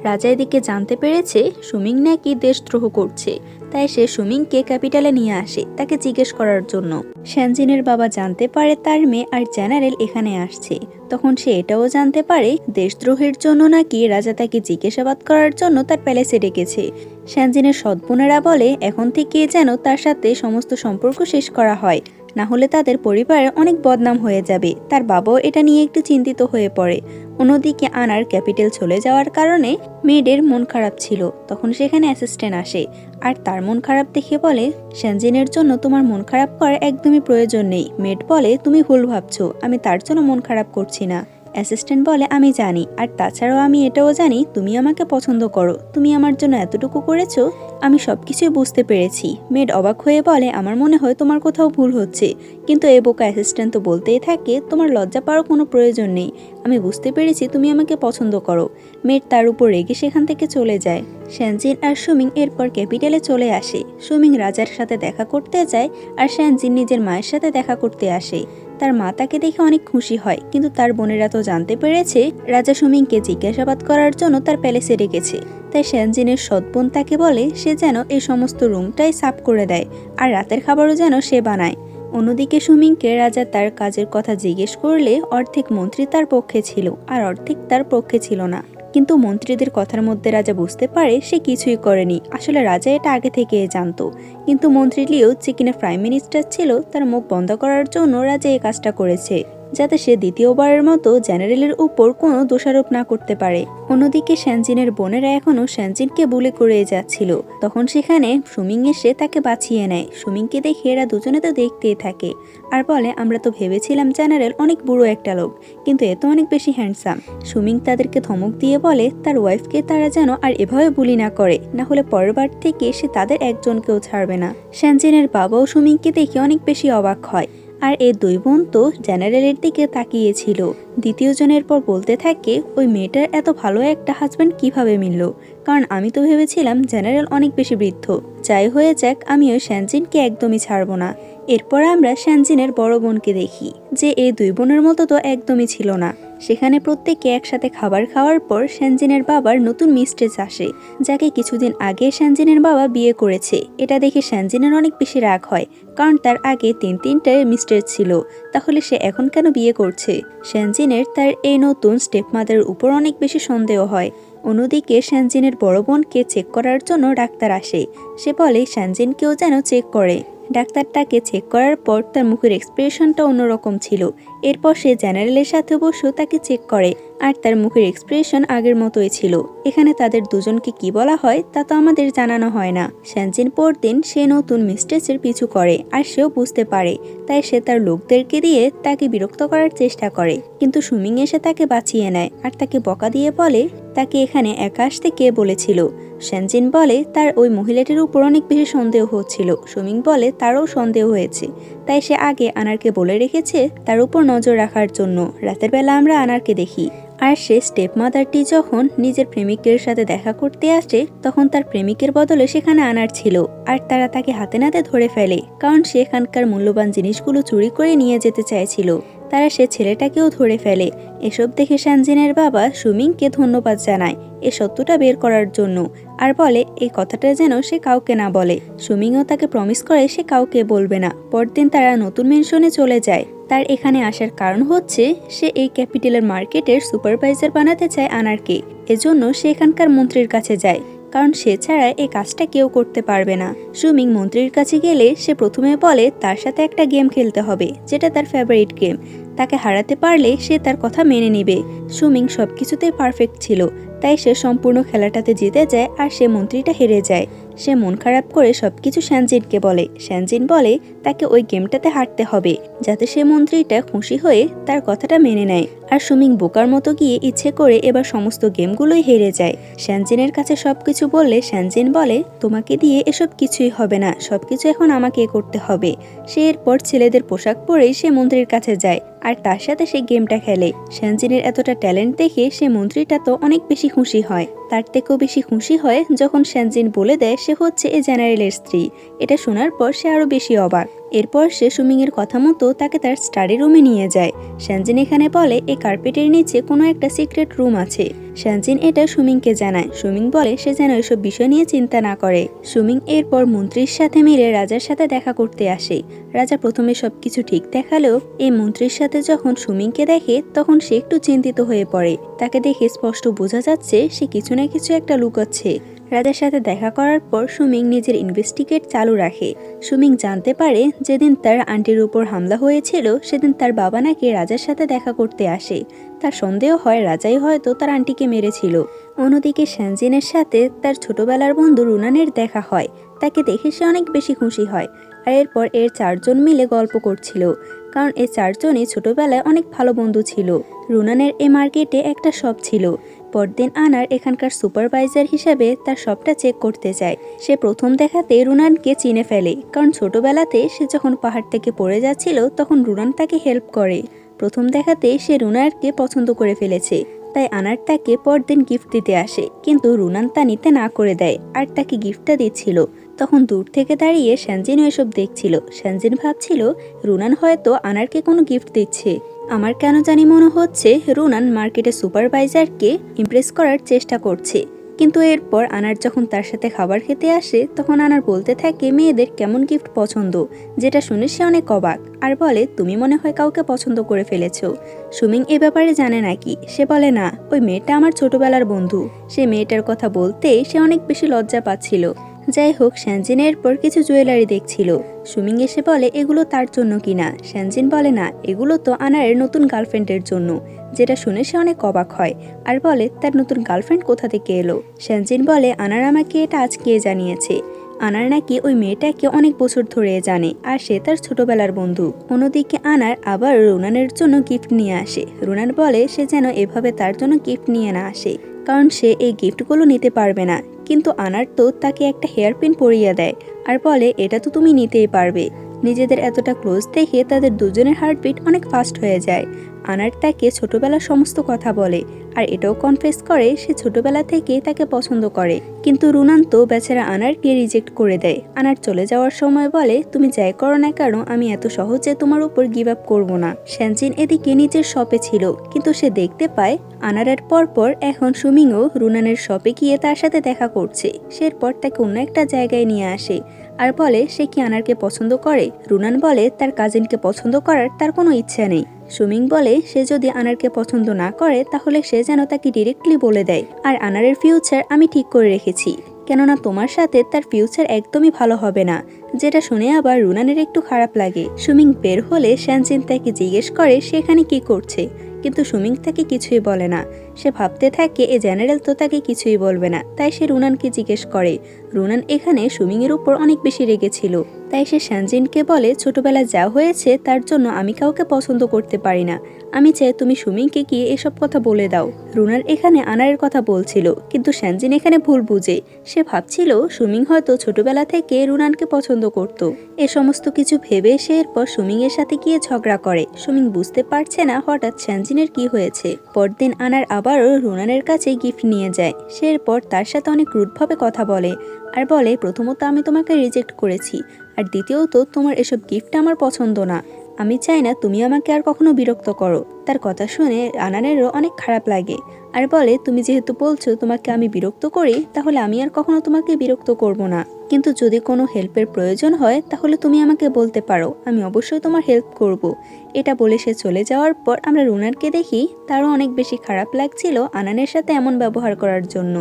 রাজা এদিকে জানতে পেরেছে সুমিং নাকি দেশদ্রোহ করছে, তাই সে সুমিংকে ক্যাপিটালে নিয়ে আসে তাকে জিজ্ঞেস করার জন্য। শ্যানজিনের বাবা জানতে পারে তার মেয়ে আর জেনারেল এখানে আসছে। তখন সে এটাও জানতে পারে দেশদ্রোহের জন্য নাকি রাজা তাকে জিজ্ঞাসাবাদ করার জন্য তার প্যালেসে ডেকেছে। শ্যানজিনের সৎ বোনেরা বলে এখন থেকে যেন তার সাথে সমস্ত সম্পর্ক শেষ করা হয়, না হলে তাদের পরিবারে অনেক বদনাম হয়ে যাবে। তার বাবাও এটা নিয়ে একটু চিন্তিত হয়ে পড়ে। অন্যদিকে আনার ক্যাপিটাল চলে যাওয়ার কারণে মেয়েদের মন খারাপ ছিল। তখন সেখানে অ্যাসিস্ট্যান্ট আসে আর তার মন খারাপ দেখে বলে শ্যানজিনের জন্য তোমার মন খারাপ করার একদমই প্রয়োজন নেই। মেড বলে তুমি ভুল ভাবছো, আমি তার জন্য মন খারাপ করছি না। অ্যাসিস্ট্যান্ট বলে আমি জানি, আর তাছাড়াও আমি এটাও জানি তুমি আমাকে পছন্দ করো। তুমি আমার জন্য এতটুকু করেছো, আমি সবকিছুই বুঝতে পেরেছি। মেড অবাক হয়ে বলে আমার মনে হয় তোমার কোথাও ভুল হচ্ছে, কিন্তু এই বোকা অ্যাসিস্ট্যান্ট তো বলতেই থাকে তোমার লজ্জা পাওয়ার কোনো প্রয়োজন নেই। আমি বুঝতে পেরেছি তুমি আমাকে পছন্দ করো। মেড তার উপর রেগে সেখান থেকে চলে যায়। শ্যানজিন আর সুমিং এরপর ক্যাপিটালে চলে আসে। সুমিং রাজার সাথে দেখা করতে যায় আর শ্যানজিন নিজের মায়ের সাথে দেখা করতে আসে। তার মা তাকে দেখে অনেক খুশি হয়, কিন্তু তার বোনেরা তো জানতে পেরেছে রাজা সুমিংকে জিজ্ঞাসাবাদ করার জন্য তার প্যালেসে রেখেছে। তাই শ্যানজিনের সৎ বোন তাকে বলে সে যেন এই সমস্ত রুমটাই সাফ করে দেয় আর রাতের খাবারও যেন সে বানায়। অন্যদিকে সুমিংকে রাজা তার কাজের কথা জিজ্ঞেস করলে অর্ধেক মন্ত্রী তার পক্ষে ছিল আর অর্ধেক তার পক্ষে ছিল না। কিন্তু মন্ত্রীদের কথার মধ্যে রাজা বুঝতে পারে সে কিছুই করেনি। আসলে রাজা এটা আগে থেকে জানতো, কিন্তু মন্ত্রী লিও যে কিনা প্রাইম মিনিস্টার ছিল তার মুখ বন্ধ করার জন্য রাজা এই কাজটা করেছে। যাতে সে দ্বিতীয়বারের মতো জেনারেলের উপর কোনো দোষারোপ না করতে পারে। অন্যদিকে শ্যানজিনের বোনেরা এখনও শ্যানজিনকে বুলি করে যাচ্ছিল। তখন সেখানে সুমিং এসে তাকে বাঁচিয়ে নেয়। সুমিংকে দেখে এরা দুজনে তো দেখতেই থাকে আর বলে, আমরা তো ভেবেছিলাম জেনারেল অনেক বুড়ো একটা লোক, কিন্তু এ তো অনেক বেশি হ্যান্ডসাম। সুমিং তাদেরকে ধমক দিয়ে বলে তার ওয়াইফকে তারা যেন আর এভাবে বুলি না করে, না হলে পরের বার থেকে সে তাদের একজনকেও ছাড়বে না। শ্যানজিনের বাবাও সুমিংকে দেখে অনেক বেশি অবাক হয়। আর এই দুই বোন তো জেনারেলের দিকে তাকিয়েছিল। দ্বিতীয় জনের পর বলতে থাকে, ওই মেয়েটার এত ভালো একটা হাজব্যান্ড কিভাবে মিলল, কারণ আমি তো ভেবেছিলাম জেনারেল অনেক বেশি বৃদ্ধ। যাই হয়ে যাক, আমি ওই শ্যানজিনকে একদমই ছাড়বো না। এরপর আমরা শ্যানজিনের বড় বোনকে দেখি, যে এই দুই বোনের মতো তো একদমই ছিল না। সেখানে প্রত্যেকে একসাথে খাবার খাওয়ার পর শ্যানজিনের বাবার নতুন মিস্ট্রেস আসে, যাকে কিছুদিন আগে শ্যানজিনের বাবা বিয়ে করেছে। এটা দেখে শ্যানজিনের অনেক বেশি রাগ হয়, কারণ তার আগে তিনটে মিস্ট্রেস ছিল, তাহলে সে এখন কেন বিয়ে করছে। শ্যানজিনের তার এই নতুন স্টেপমাদারের উপর অনেক বেশি সন্দেহ হয়। অন্যদিকে শ্যানজিনের বড় বোনকে চেক করার জন্য ডাক্তার আসে। সে বলে শ্যানজিনকেও যেন চেক করে। ডাক্তার তাকে চেক করার পর তার মুখের এক্সপ্রেশনটা অন্যরকম ছিল। এরপর সে জেনারেলের সাথে বসেও তাকে চেক করে, আর তার মুখের এক্সপ্রেশন আগের মতোই ছিল। এখানে তাদের দুজনকে কি বলা হয় তা তো আমাদের জানানো হয় না। শ্যানজিন পরদিন সে নতুন মিস্ট্রেসের পিছু করে, আর সেও বুঝতে পারে, তাই সে তার লোকদেরকে দিয়ে তাকে বিরক্ত করার চেষ্টা করে। কিন্তু সুমিং এসে তাকে বাঁচিয়ে নেয় আর তাকে বকা দিয়ে বলে তাকে এখানে একা আসতে কে বলেছিল। শ্যানজিন বলে তার ওই মহিলাটির উপর অনেক বেশি সন্দেহ হচ্ছিল। সুমিং বলে তারও সন্দেহ হয়েছে, তাই সে আগে আনারকে বলে রেখেছে তার উপর নজর রাখার জন্য। রাতের বেলা আমরা আনারকে দেখি, আর সে স্টেপমাদারটি যখন নিজের প্রেমিকের সাথে দেখা করতে আসে, তখন তার প্রেমিকের বদলে সেখানে আনার ছিল। আর তারা তাকে হাতে নাতে ধরে ফেলে, কারণ সে এখানকার মূল্যবান জিনিসগুলো চুরি করে নিয়ে যেতে চাইছিল। তারা সে ছেলেটাকেও ধরে ফেলে। এসব দেখে শ্যানজিনের বাবা সুমিংকে ধন্যবাদ জানায় এ সত্যটা বের করার জন্য, আর বলে এই কথাটা যেন সে কাউকে না বলে। সুমিংও তাকে প্রমিস করে সে কাউকে বলবে না। পরদিন তারা নতুন মেনশনে চলে যায়। তার এখানে আসার কারণ হচ্ছে সে এই ক্যাপিটালের মার্কেটের সুপারভাইজার বানাতে চায় আনারকে। এজন্য সে এখানকার মন্ত্রীর কাছে যায়, কারণ সে ছাড়া এই কাজটা কেউ করতে পারবে না। সুমিং মন্ত্রীর কাছে গেলে সে প্রথমে বলে তার সাথে একটা গেম খেলতে হবে, যেটা তার ফেভারিট গেম। তাকে হারাতে পারলে সে তার কথা মেনে নেবে। সুমিং সবকিছুতে পারফেক্ট ছিল, তাই সে সম্পূর্ণ খেলাটাতে জিতে যায় আর সে মন্ত্রীটা হেরে যায়। সে মন খারাপ করে সবকিছু শ্যানজিনকে বলে। শ্যানজিন বলে তাকে ওই গেমটাতে হারতে হবে, যাতে সে মন্ত্রীটা খুশি হয়ে তার কথাটা মেনে নেয়। আর সুমিং বোকার মতো গিয়ে ইচ্ছে করে এবার সমস্ত গেমগুলোই হেরে যায়। শ্যানজিনের কাছে সবকিছু বললে শ্যানজিন বলে তোমাকে দিয়ে এসব কিছুই হবে না, সবকিছু এখন আমাকে করতে হবে। সে এরপর ছেলেদের পোশাক পরেই সে মন্ত্রীর কাছে যায় আর তার সাথে সে গেমটা খেলে। শ্যানজিনের এতটা ট্যালেন্ট দেখে সে মন্ত্রীটা তো অনেক বেশি খুশি হয়। তার থেকেও বেশি খুশি হয় যখন শ্যানজিন বলে দেয় সে হচ্ছে এই জেনারেলের স্ত্রী। এটা শোনার পর সে আরো বেশি অবাক। এরপর সে সুমিং এর কথা মতো তাকে তার স্টাডি রুমে নিয়ে যায়। শ্যানজিন এখানে বলে এই কার্পেটের নিচে কোনো একটা সিক্রেট রুম আছে। শ্যানজিন এটা সুমিংকে জানায়। সুমিং বলে সে যেন এসব বিষয় নিয়ে চিন্তা না করে। সুমিং এরপর মন্ত্রীর সাথে মিলে রাজার সাথে দেখা করতে আসে। রাজা প্রথমে সবকিছু ঠিক দেখালেও এই মন্ত্রীর সাথে যখন সুমিংকে দেখে তখন সে একটু চিন্তিত হয়ে পড়ে। তাকে দেখে স্পষ্ট বোঝা যাচ্ছে সে কিছু না কিছু একটা লুকাচ্ছে। রাজার সাথে দেখা করার পর সুমিং নিজের ইনভেস্টিগেট চালু রাখে। সুমিং জানতে পারে যেদিন তার আন্টির উপর হামলা হয়েছিল সেদিন তার বাবা নাকি রাজার সাথে দেখা করতে আসে। তার সন্দেহ হয় রাজাই হয়তো তার আন্টিকে মেরেছিল। অন্যদিকে শ্যানজিনের সাথে তার ছোটবেলার বন্ধু রুনানের দেখা হয়। তাকে দেখে সে অনেক বেশি খুশি হয়। আর এরপর এর চারজন মিলে গল্প করছিল, কারণ এই চারজনই ছোটবেলায় অনেক ভালো বন্ধু ছিল। রুনানের এই মার্কেটে একটা শপ ছিল। পরদিন আনার এখানকার সুপারভাইজার হিসেবে তার শপটা চেক করতে যায়। সে প্রথম দেখাতে রুনানকে চিনে ফেলে, কারণ ছোটবেলাতে সে যখন পাহাড় থেকে পড়ে যাচ্ছিল তখন রুনান তাকে হেল্প করে। প্রথম দেখাতে সে রুনানকে পছন্দ করে ফেলেছে, তাই আনার তাকে পরদিন গিফট দিতে আসে। কিন্তু রুনান তা নিতে না করে দেয় আর তাকে গিফটটা দিচ্ছিল। তখন দূর থেকে দাঁড়িয়ে শ্যানজিনও এসব দেখছিল। শ্যানজিন ভাবছিল রুনান হয়তো আনারকে কোনো গিফট দিচ্ছে। আমার কেন জানি মনে হচ্ছে রুনান মার্কেটের সুপারভাইজারকে ইমপ্রেস করার চেষ্টা করছে। কিন্তু এরপর আনার যখন তার সাথে খাবার খেতে আসে তখন আনার বলতে থাকে মেয়েদের কেমন গিফট পছন্দ, যেটা শুনে সে অনেক অবাক আর বলে তুমি মনে হয় কাউকে পছন্দ করে ফেলেছো। সুমিং এ ব্যাপারে জানে নাকি? সে বলে না, ওই মেয়েটা আমার ছোটবেলার বন্ধু। সে মেয়েটার কথা বলতেই সে অনেক বেশি লজ্জা পাচ্ছিল। যাই হোক, শ্যানজিন এরপর কিছু জুয়েলারি দেখছিল। সুমিং এসে বলে এগুলো তার জন্য কিনা। শ্যানজিন বলে না, এগুলো তো আনারের নতুন গার্লফ্রেন্ডের জন্য। যেটা শুনে সে অনেক অবাক হয় আর বলে তার নতুন গার্লফ্রেন্ড কোথা থেকে এলো। শ্যানজিন বলে আনার আমাকে এটা আজকে জানিয়েছে। আনার নাকি ওই মেয়েটাকে অনেক বছর ধরে জানে আর সে তার ছোটবেলার বন্ধু। অন্যদিকে আনার আবার রুনানের জন্য গিফট নিয়ে আসে। রুনান বলে সে যেন এভাবে তার জন্য গিফট নিয়ে না আসে, কারণ সে এই গিফটগুলো নিতে পারবে না। কিন্তু আনার তো তাকে একটা হেয়ার পিন পরিয়ে দেয় আর বলে এটা তো তুমি নিতেই পারবে। নিজেদের এতটা ক্লোজ দেখে তাদের দুজনের হার্টবিট অনেক ফাস্ট হয়ে যায়। আনার তাকে ছোটবেলার সমস্ত কথা বলে আর এটাও কনফেস করে সে ছোটবেলা থেকে তাকে পছন্দ করে। কিন্তু রুনান তো বেচারা আনারকে রিজেক্ট করে দেয়। আনার চলে যাওয়ার সময় বলে তুমি যাই করো না কেন আমি এত সহজে তোমার উপর গিভ আপ করবো না। শ্যানজিন এদিকে নিজের শপে ছিল, কিন্তু সে দেখতে পায় আনারের পরপর এখন সুমিংও রুনানের শপে গিয়ে তার সাথে দেখা করছে। সে এরপর তাকে অন্য একটা জায়গায় নিয়ে আসে আর বলে সে কি আনারকে পছন্দ করে। রুনান বলে তার কাজিনকে পছন্দ করার তার কোনো ইচ্ছা নেই। সুমিং বলে সে যদি আনারকে পছন্দ না করে তাহলে সে যেন তাকে ডিরেক্টলি বলে দেয়। আর আনারের ফিউচার আমি ঠিক করে রেখেছি, কেননা তোমার সাথে তার ফিউচার একদমই ভালো হবে না। যেটা শুনে আবার রুনানের একটু খারাপ লাগে। সুমিং বের হলে শ্যানজিন তাকে জিজ্ঞেস করে সে এখানে কি করছে, কিন্তু সুমিং তাকে কিছুই বলে না। সে ভাবতে থাকে এ জেনারেল তো তাকে কিছুই বলবে না, তাই সে রুনানকে জিজ্ঞেস করে। রুনান এখানে সুমিংয়ের উপর অনেক বেশি রেগেছিল, তাই সে শ্যানজিনকে বলে ছোটবেলা যা হয়েছে তার জন্য আমি কাউকে পছন্দ করতে পারি না। আমি চাই তুমি সুমিংকে গিয়ে এসব কথা বলে দাও। রুনার এখানে আনারের কথা বলছিল, কিন্তু শ্যানজিন এখানে ভুল বুঝে। সে ভাবছিল সুমিং হয়তো ছোটবেলা থেকে রুনানকে পছন্দ করত। এ সমস্ত কিছু ভেবে সে এরপর সুমিং এর সাথে গিয়ে ঝগড়া করে। সুমিং বুঝতে পারছে না হঠাৎ শ্যানজিনের কি হয়েছে। পরদিন আনার আবারও রুনানের কাছে গিফট নিয়ে যায়। সে এরপর তার সাথে অনেক রুডভাবে কথা বলে আর বলে প্রথমত আমি তোমাকে রিজেক্ট করেছি, আর দ্বিতীয়ত তোমার এসব গিফট আমার পছন্দ না। আমি চাই না তুমি আমাকে আর কখনো বিরক্ত করো। তার কথা শুনে আনানেরও অনেক খারাপ লাগে আর বলে তুমি যেহেতু বলছো তোমাকে আমি বিরক্ত করি, তাহলে আমি আর কখনো তোমাকে বিরক্ত করব না। কিন্তু যদি কোনো হেল্পের প্রয়োজন হয় তাহলে তুমি আমাকে বলতে পারো, আমি অবশ্যই তোমার হেল্প করব। এটা বলে সে চলে যাওয়ার পর আমরা রুনারকে দেখি তারও অনেক বেশি খারাপ লাগছিল আনানের সাথে এমন ব্যবহার করার জন্য।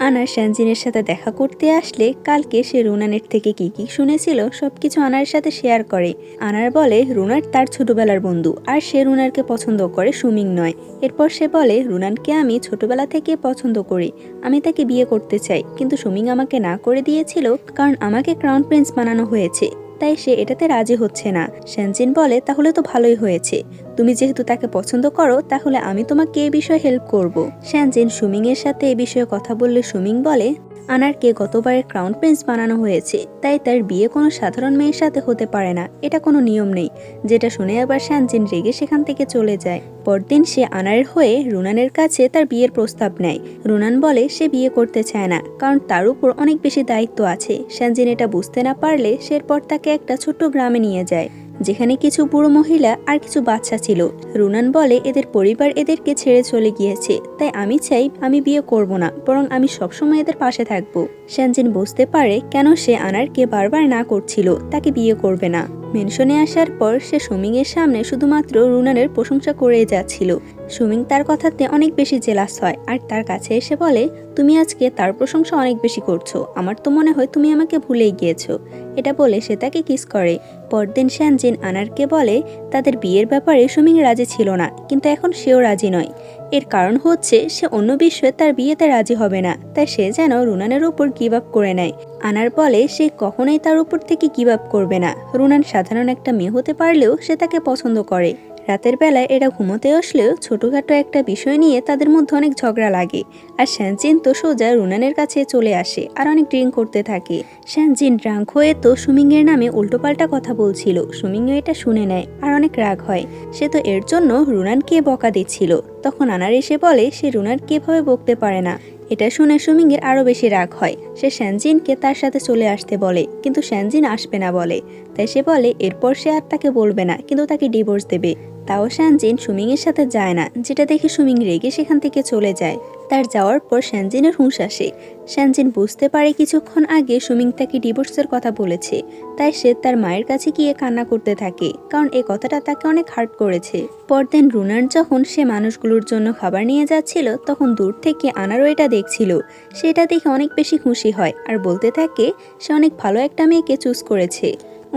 আনার শ্যানজিনের সাথে দেখা করতে আসলে কালকে সে রুনানের থেকে কি কি শুনেছিল সবকিছু আনার সাথে শেয়ার করে। আনার বলে রুনার তার ছোটবেলার বন্ধু আর সে রুনারকে পছন্দ করে, সুমিং নয়। এরপর সে বলে রুনানকে আমি ছোটবেলা থেকে পছন্দ করি, আমি তাকে বিয়ে করতে চাই, কিন্তু সুমিং আমাকে না করে দিয়েছিল কারণ আমাকে ক্রাউন প্রিন্স বানানো হয়েছে, তাই সে এটাতে রাজি হচ্ছে না। শ্যানজিন বলে তাহলে তো ভালোই হয়েছে, তুমি যেহেতু তাকে পছন্দ করো তাহলে আমি তোমাকে এ বিষয়ে হেল্প করব। শ্যানজিন সুমিং এর সাথে এ বিষয়ে কথা বললে সুমিং বলে আনারকে গতবারের ক্রাউন প্রিন্স বানানো হয়েছে, তাই তার বিয়ে কোনো সাধারণ মেয়ের সাথে হতে পারে না, এটা কোনো নিয়ম নেই। যেটা শুনে আবার শ্যানজিন রেগে সেখান থেকে চলে যায়। পরদিন সে আনারের হয়ে রুনানের কাছে তার বিয়ের প্রস্তাব নেয়। রুনান বলে সে বিয়ে করতে চায় না, কারণ তার উপর অনেক বেশি দায়িত্ব আছে। শ্যানজিন এটা বুঝতে না পারলে সে এরপর তাকে একটা ছোট্ট গ্রামে নিয়ে যায়, যেখানে কিছু বুড়ো মহিলা আর কিছু বাচ্চা ছিল। রুনান বলে এদের পরিবার এদেরকে ছেড়ে চলে গিয়েছে, তাই আমি চাই আমি বিয়ে করব না, বরং আমি সবসময় এদের পাশে থাকবো। শ্যানজিন বুঝতে পারে কেন সে আনারকে বারবার না করছিল তাকে বিয়ে করবে না। মেনশনে আসার পর সে সুমিং এর সামনে শুধুমাত্র রুনানের প্রশংসা করেই যাচ্ছিল। সুমিং তার কথাতে অনেক বেশি জেলাস হয় আর তার কাছে এসে বলে তুমি আজকে তার প্রশংসা অনেক বেশি করছো, আমার তো মনে হয় তুমি আমাকে ভুলেই গিয়েছো। এটা বলে সে তাকে কিস করে। পরদিন শ্যানজিন আনারকে বলে তাদের বিয়ের ব্যাপারে সুমিং রাজি ছিল না, কিন্তু এখন সেও রাজি নয়। এর কারণ হচ্ছে সে অন্য বিষয়ে তার বিয়েতে রাজি হবে না, তাই সে যেন রুনানের উপর গিভ আপ করে নেয়। আনার বলে সে কখনোই তার উপর থেকে গিভ আপ করবে না। রুনান সাধারণ একটা মেয়ে হতে পারলেও সে তাকে পছন্দ করে। রাতের বেলায় এরা ঘুমোতে আসলেও ছোটখাটো একটা বিষয় নিয়ে তাদের মধ্যে অনেক ঝগড়া লাগে। আর শ্যানজিন তো সোজা রুনানের কাছে চলে আসে আর অনেক ড্রিঙ্ক করতে থাকে। শ্যানজিন ড্রাঙ্ক হয়ে তো সুমিং এর নামে উল্টোপাল্টা কথা বলছিল। সুমিংও এটা শুনে নেয় আর অনেক রাগ হয়। সে তো এর জন্য রুনানকে বকা দিচ্ছিল। তখন আনার এসে বলে সে রুনানকে এভাবে বকতে পারে না। এটা শুনে সুমিং এর আরো বেশি রাগ হয়। সে শ্যানজিনকে তার সাথে চলে আসতে বলে, কিন্তু শ্যানজিন আসবে না বলে। তাই সে বলে এরপর সে আর তাকে বলবে না, কিন্তু তাকে ডিভোর্স দেবে। তাও শানজিন সুমিংয়ের সাথে যায় না, যেটা দেখে সুমিং রেগে সেখান থেকে চলে যায়। তার যাওয়ার পর শানজিনের হুঁশ আসে। শানজিন বুঝতে পারে কিছুক্ষণ আগে সুমিং তাকে ডিভোর্সের কথা বলেছে, তাই সে তার মায়ের কাছে গিয়ে কান্না করতে থাকে, কারণ এই কথাটা তাকে অনেক হার্ট করেছে। পরদিন রুনান যখন সে মানুষগুলোর জন্য খাবার নিয়ে যাচ্ছিল, তখন দূর থেকে আনারও এটা দেখছিল। সেটা দেখে অনেক বেশি খুশি হয় আর বলতে থাকে সে অনেক ভালো একটা মেয়েকে চুজ করেছে।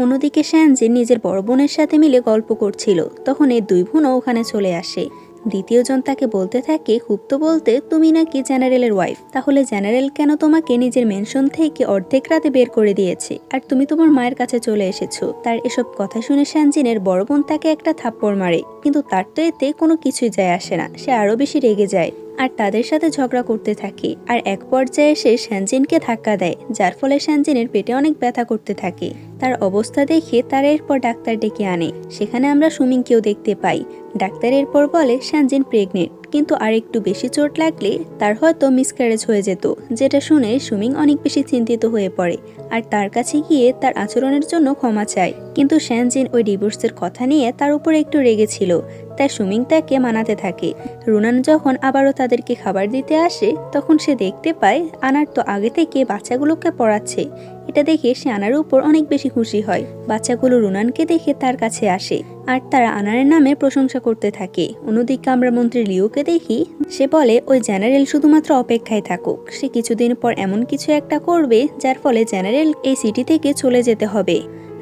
অন্যদিকে শানজিন নিজের বড় বোনের সাথে মিলে গল্প করছিল, তখন এই দুই বোনও ওখানে চলে আসে। দ্বিতীয়জন তাকে বলতে থাকে, খুব তো বলতে তুমি নাকি জেনারেলের ওয়াইফ, তাহলে জেনারেল কেন তোমাকে নিজের মেনশন থেকে অর্ধেক রাতে বের করে দিয়েছে আর তুমি তোমার মায়ের কাছে চলে এসেছো? তার এসব কথা শুনে শানজিনের বড় বোন তাকে একটা থাপ্পড় মারে, কিন্তু তার তো এতে কোনো কিছুই যায় আসে না। সে আরো বেশি রেগে যায় আর তাদের সাথে ঝগড়া করতে থাকে, আর এক পর্যায়ে সে শানজিনকে ধাক্কা দেয়, যার ফলে শানজিনের পেটে অনেক ব্যথা করতে থাকে। তার অবস্থা দেখে তারা এরপর ডাক্তার ডেকে আনে। সেখানে আমরা সুমিংকেও দেখতে পাই। ডাক্তার এরপর বলে শানজিন প্রেগনেন্ট, কিন্তু আর একটু বেশি চোট লাগলে তার হয়তো মিসক্যারেজ হয়ে যেত। যেটা শুনে সুমিং অনেক বেশি চিন্তিত হয়ে পড়ে আর তার কাছে গিয়ে তার আচরণের জন্য ক্ষমা চায়। কিন্তু শানজিন ওই ডিভোর্সের কথা নিয়ে তার উপরে একটু রেগেছিল, তাই সুমিং তাকে মানাতে থাকে। রুনান যখন আবারও তাদেরকে খাবার দিতে আসে, তখন সে দেখতে পায় আনার তো আগে থেকে বাচ্চাগুলোকে পড়াচ্ছে। এটা দেখে সে আনার উপর অনেক বেশি খুশি হয়। বাচ্চাগুলো রুনানকে দেখে তার কাছে আসে আর তারা আনারের নামে প্রশংসা করতে থাকে। অন্যদিকে আমরা মন্ত্রী লিওকে দেখি, সে বলে ওই জেনারেল শুধুমাত্র অপেক্ষায় থাকুক, সে কিছুদিন পর এমন কিছু একটা করবে যার ফলে জেনারেল এই সিটি থেকে চলে যেতে হবে।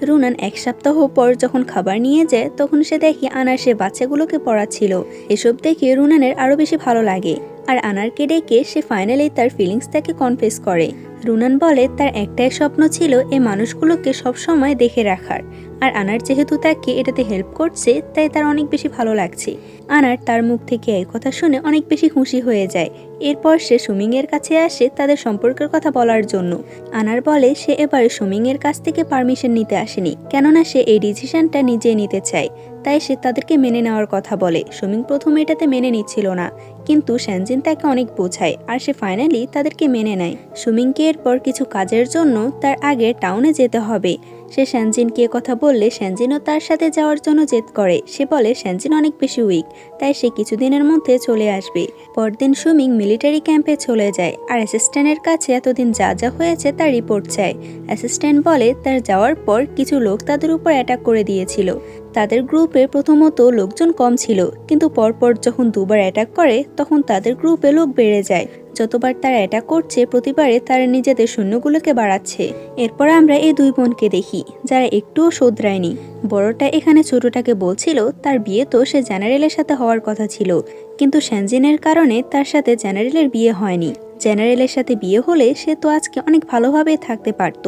রুনান এক সপ্তাহ পর যখন খাবার নিয়ে যায়, তখন সে দেখে আনার সে বাচ্চাগুলোকে পড়াচ্ছিল। এসব দেখে রুনানের আরো বেশি ভালো লাগে আর আনারকে ডেকে সে ফাইনালি তার ফিলিংসটাকে কনফেস করে। রুনান বলে তার একটাই স্বপ্ন ছিল এই মানুষগুলোকে সবসময় দেখে রাখার, আর আনার যেহেতু তাকে এটাতে হেল্প করছে, তাই তার অনেক বেশি ভালো লাগছে। আনার তার মুখ থেকে এই কথা শুনে অনেক বেশি খুশি হয়ে যায়। এরপর সে সুমিং এর কাছে আসে তাদের সম্পর্কের কথা বলার জন্য। আনার বলে সে এবারে সুমিং এর কাছ থেকে পারমিশন নিতে আসেনি, কেননা সে এই ডিসিশনটা নিজেই নিতে চায়, তাই সে তাদেরকে মেনে নেওয়ার কথা বলে। সুমিং প্রথমে এটাতে মেনে নিচ্ছিল না, কিন্তু শানজিন তাকে অনেক বোঝায় আর সে ফাইনালি তাদেরকে মেনে নেয়। সুমিংকে এরপর কিছু কাজের জন্য তার আগে টাউনে যেতে হবে। সে শানজিনকে কথা বললে শানজিনও তার সাথে যাওয়ার জন্য জেদ করে। সে বলে শানজিন অনেক বেশি উইক, তাই সে কিছুদিনের মধ্যে চলে আসবে। পরদিন সুমিং মিলিটারি ক্যাম্পে চলে যায় আর অ্যাসিস্ট্যান্টের কাছে এতদিন যা যা হয়েছে তার রিপোর্ট চায়। অ্যাসিস্ট্যান্ট বলে তার যাওয়ার পর কিছু লোক তাদের উপর অ্যাটাক করে দিয়েছিল। তাদের গ্রুপে প্রথমত লোকজন কম ছিল, কিন্তু পরপর যখন দুবার অ্যাটাক করে তখন তাদের গ্রুপে লোক বেড়ে যায়। যতবার তারা অ্যাটাক করছে প্রতিবারে তারা নিজেদের সৈন্যগুলোকে বাড়াচ্ছে। এরপর আমরা এই দুই বোনকে দেখি যারা একটুও শোধরায়নি। বড়টা এখানে ছোটটাকে বলছিল তার বিয়ে তো সে জেনারেলের সাথে হওয়ার কথা ছিল, কিন্তু শানজিনের কারণে তার সাথে জেনারেলের বিয়ে হয়নি। জেনারেলের সাথে বিয়ে হলে সে তো আজকে অনেক ভালোভাবে থাকতে পারত।